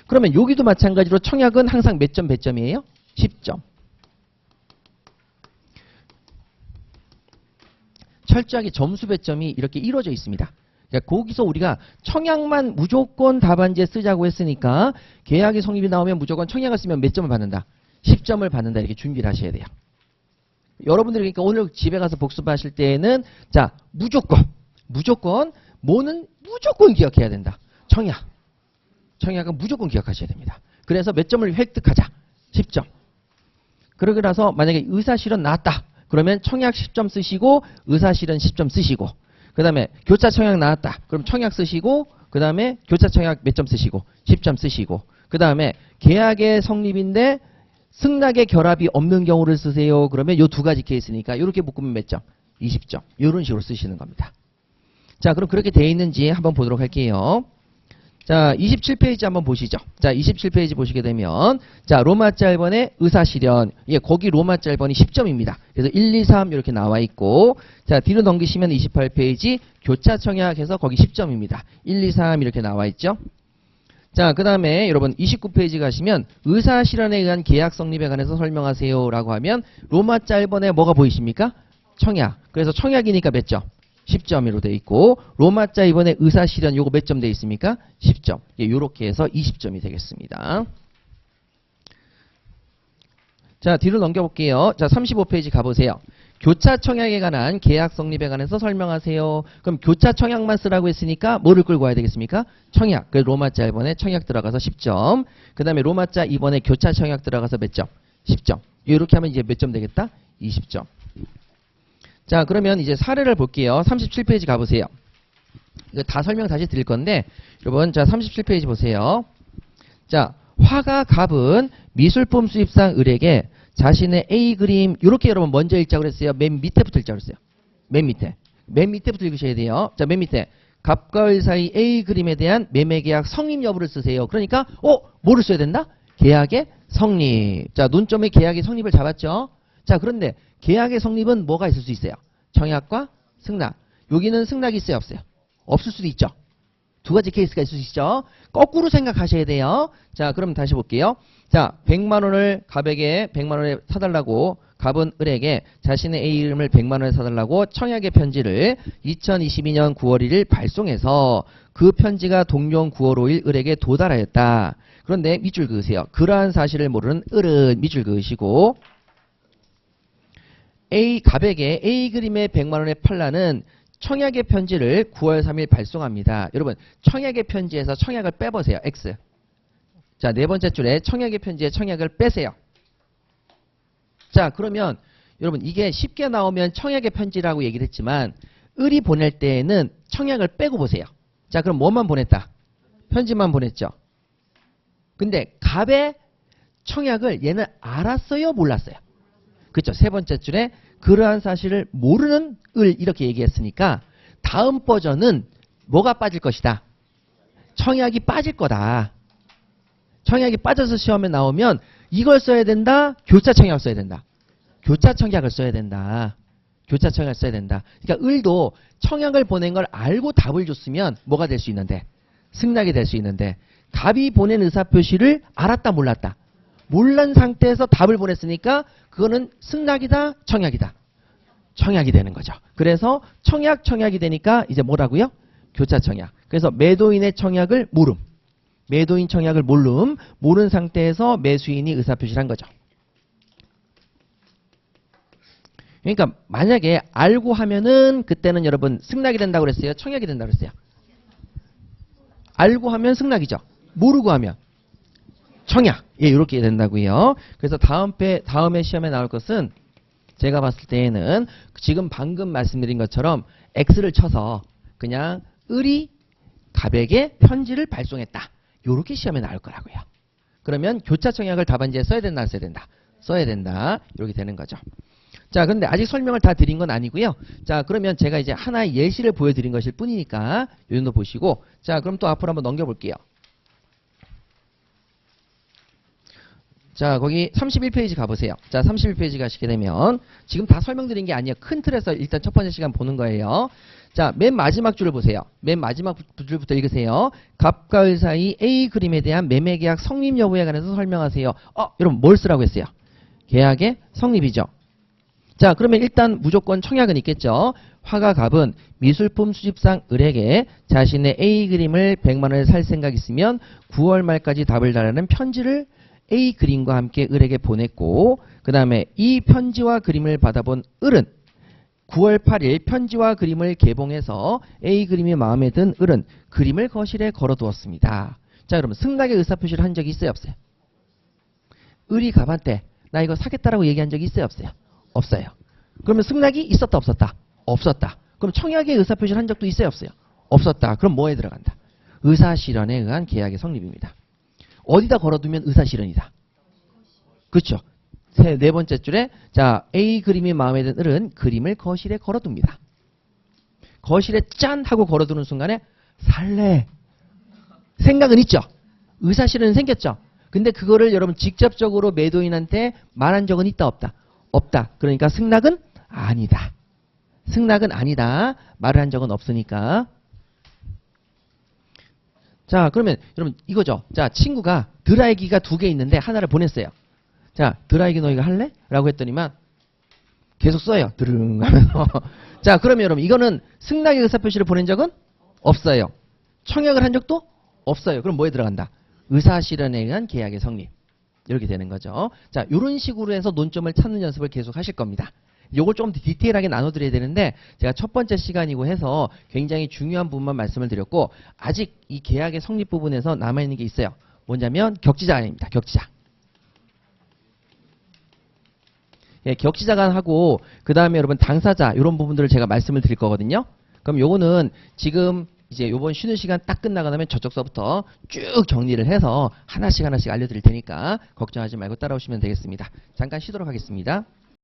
그러면 여기도 마찬가지로 청약은 항상 몇 점, 몇 점이에요? 10점. 철저하게 점수 배점이 이렇게 이루어져 있습니다. 그러니까 거기서 우리가 청약만 무조건 답안지에 쓰자고 했으니까 계약의 성립이 나오면 무조건 청약을 쓰면 몇 점을 받는다? 10점을 받는다. 이렇게 준비를 하셔야 돼요. 여러분들이 그러니까 오늘 집에 가서 복습하실 때에는 자, 무조건 뭐는 무조건 기억해야 된다. 청약은 무조건 기억하셔야 됩니다. 그래서 몇 점을 획득하자? 10점. 그러고 나서 만약에 의사실현 나왔다. 그러면 청약 10점 쓰시고 의사실현 10점 쓰시고 그 다음에 교차 청약 나왔다. 그럼 청약 쓰시고 그 다음에 교차 청약 몇 점 쓰시고 10점 쓰시고 그 다음에 계약의 성립인데 승낙의 결합이 없는 경우를 쓰세요. 그러면 요 두 가지 케이스니까 이렇게 묶으면 몇 점? 20점. 이런 식으로 쓰시는 겁니다. 자, 그럼 그렇게 돼 있는지 한번 보도록 할게요. 자, 27페이지 한번 보시죠. 자, 27페이지 보시게 되면 자, 로마자 1번의 의사실현. 예, 거기 로마자 1번이 10점입니다. 그래서 1, 2, 3 이렇게 나와 있고 자, 뒤로 넘기시면 28페이지 교차 청약해서 거기 10점입니다. 1, 2, 3 이렇게 나와 있죠. 자, 그 다음에 여러분 29페이지 가시면 의사실현에 의한 계약 성립에 관해서 설명하세요 라고 하면 로마자 1번에 뭐가 보이십니까? 청약. 그래서 청약이니까 몇 점? 10점으로 돼 있고 로마자 2번에 의사실현 요거 몇 점 돼 있습니까? 10점. 예, 요렇게 해서 20점이 되겠습니다. 자, 뒤로 넘겨볼게요. 자, 35페이지 가보세요. 교차 청약에 관한 계약 성립에 관해서 설명하세요. 그럼 교차 청약만 쓰라고 했으니까 뭐를 끌고 와야 되겠습니까? 청약. 그 로마자 1번에 청약 들어가서 10점. 그 다음에 로마자 2번에 교차 청약 들어가서 몇 점? 10점. 이렇게 하면 이제 몇 점 되겠다? 20점. 자, 그러면 이제 사례를 볼게요. 37페이지 가보세요. 이거 다 설명 다시 드릴 건데, 여러분, 자, 37페이지 보세요. 자, 화가 갑은 미술품 수입상 을에게 자신의 A 그림, 요렇게 여러분 먼저 읽자고 그랬어요. 맨 밑에부터 읽자고 그랬어요. 맨 밑에. 맨 밑에부터 읽으셔야 돼요. 자, 맨 밑에. 갑과 을 사이 A 그림에 대한 매매 계약 성립 여부를 쓰세요. 그러니까, 뭐를 써야 된다? 계약의 성립. 자, 논점의 계약의 성립을 잡았죠? 자, 그런데 계약의 성립은 뭐가 있을 수 있어요? 청약과 승낙. 여기는 승낙이 있어요, 없어요? 없을 수도 있죠. 두 가지 케이스가 있을 수 있죠. 거꾸로 생각하셔야 돼요. 자, 그럼 다시 볼게요. 자, 100만 원을 갑에게 100만 원에 사달라고 갑은 을에게 자신의 A 이름을 100만 원에 사달라고 청약의 편지를 2022년 9월 1일 발송해서 그 편지가 동년 9월 5일 을에게 도달하였다. 그런데 밑줄 그으세요. 그러한 사실을 모르는 을은 밑줄 그으시고 갑에게 A 그림의 100만 원에 팔라는 청약의 편지를 9월 3일 발송합니다. 여러분, 청약의 편지에서 청약을 빼보세요. X. 자, 네 번째 줄에 청약의 편지에 청약을 빼세요. 자, 그러면 여러분 이게 쉽게 나오면 청약의 편지라고 얘기를 했지만 을이 보낼 때에는 청약을 빼고 보세요. 자, 그럼 뭐만 보냈다? 편지만 보냈죠. 근데 갑의 청약을 얘는 알았어요? 몰랐어요? 그렇죠. 세 번째 줄에 그러한 사실을 모르는 을 이렇게 얘기했으니까 다음 버전은 뭐가 빠질 것이다? 청약이 빠질 거다. 청약이 빠져서 시험에 나오면 이걸 써야 된다. 교차 청약을 써야 된다. 교차 청약을 써야 된다. 교차 청약을 써야 된다. 그러니까 을도 청약을 보낸 걸 알고 답을 줬으면 뭐가 될 수 있는데? 승낙이 될 수 있는데 갑이 보낸 의사표시를 알았다 몰랐다. 몰란 상태에서 답을 보냈으니까 그거는 승낙이다 청약이다. 청약이 되는 거죠. 그래서 청약이 되니까 이제 뭐라고요? 교차 청약. 그래서 매도인의 청약을 모름. 매도인 청약을 모른 상태에서 매수인이 의사표시를 한 거죠. 그러니까 만약에 알고 하면은 그때는 여러분 승낙이 된다고 그랬어요? 청약이 된다고 그랬어요? 알고 하면 승낙이죠. 모르고 하면 청약. 예, 이렇게 된다고요. 그래서 다음에 시험에 나올 것은 제가 봤을 때에는 지금 방금 말씀드린 것처럼 X를 쳐서 그냥 을이 갑에게 편지를 발송했다. 이렇게 시험에 나올 거라고요. 그러면 교차 청약을 답안지에 써야 된다, 안 써야 된다? 써야 된다. 이렇게 되는 거죠. 자, 그런데 아직 설명을 다 드린 건 아니고요. 자, 그러면 제가 이제 하나의 예시를 보여드린 것일 뿐이니까 이 정도 보시고, 자, 그럼 또 앞으로 한번 넘겨볼게요. 자, 거기 31페이지 가보세요. 자, 31페이지 가시게 되면 지금 다 설명드린 게 아니에요. 큰 틀에서 일단 첫 번째 시간 보는 거예요. 자, 맨 마지막 줄을 보세요. 맨 마지막 줄부터 읽으세요. 갑과 을 사이 A 그림에 대한 매매계약 성립 여부에 관해서 설명하세요. 여러분 뭘 쓰라고 했어요? 계약의 성립이죠. 자, 그러면 일단 무조건 청약은 있겠죠. 화가 갑은 미술품 수집상 을에게 자신의 A 그림을 100만 원에 살 생각 있으면 9월 말까지 답을 달라는 편지를 A 그림과 함께 을에게 보냈고, 그 다음에 이 편지와 그림을 받아본 을은 9월 8일 편지와 그림을 개봉해서 A 그림이 마음에 든 을은 그림을 거실에 걸어두었습니다. 자, 그러면 승낙의 의사표시를 한 적이 있어요, 없어요? 을이 갑한테 나 이거 사겠다라고 얘기한 적이 있어요, 없어요? 없어요. 그러면 승낙이 있었다, 없었다? 없었다. 그럼 청약의 의사표시를 한 적도 있어요, 없어요? 없었다. 그럼 뭐에 들어간다? 의사실현에 의한 계약의 성립입니다. 어디다 걸어두면 의사실현이다. 그렇죠. 네 번째 줄에 자, A 그림이 마음에 든 을은 그림을 거실에 걸어둡니다. 거실에 짠 하고 걸어두는 순간에 살래. 생각은 있죠. 의사실현은 생겼죠. 근데 그거를 여러분 직접적으로 매도인한테 말한 적은 있다, 없다? 없다. 그러니까 승낙은 아니다. 승낙은 아니다. 말을 한 적은 없으니까. 자, 그러면 여러분 이거죠. 자, 친구가 드라이기가 2개 있는데 하나를 보냈어요. 자, 드라이기 너희가 할래? 라고 했더니만 계속 써요. 드릉 하면서. 자, 그러면 여러분 이거는 승낙의 의사표시를 보낸 적은 없어요. 청약을 한 적도 없어요. 그럼 뭐에 들어간다? 의사실현에 의한 계약의 성립. 이렇게 되는 거죠. 자, 이런 식으로 해서 논점을 찾는 연습을 계속 하실 겁니다. 요걸 좀 더 디테일하게 나눠드려야 되는데 제가 첫 번째 시간이고 해서 굉장히 중요한 부분만 말씀을 드렸고 아직 이 계약의 성립 부분에서 남아있는 게 있어요. 뭐냐면 격지자간입니다. 격지자. 예, 격지자간하고 그 다음에 여러분 당사자 이런 부분들을 제가 말씀을 드릴 거거든요. 그럼 요거는 지금 이제 요번 쉬는 시간 딱 끝나고 나면 저쪽서부터 쭉 정리를 해서 하나씩 알려드릴 테니까 걱정하지 말고 따라오시면 되겠습니다. 잠깐 쉬도록 하겠습니다.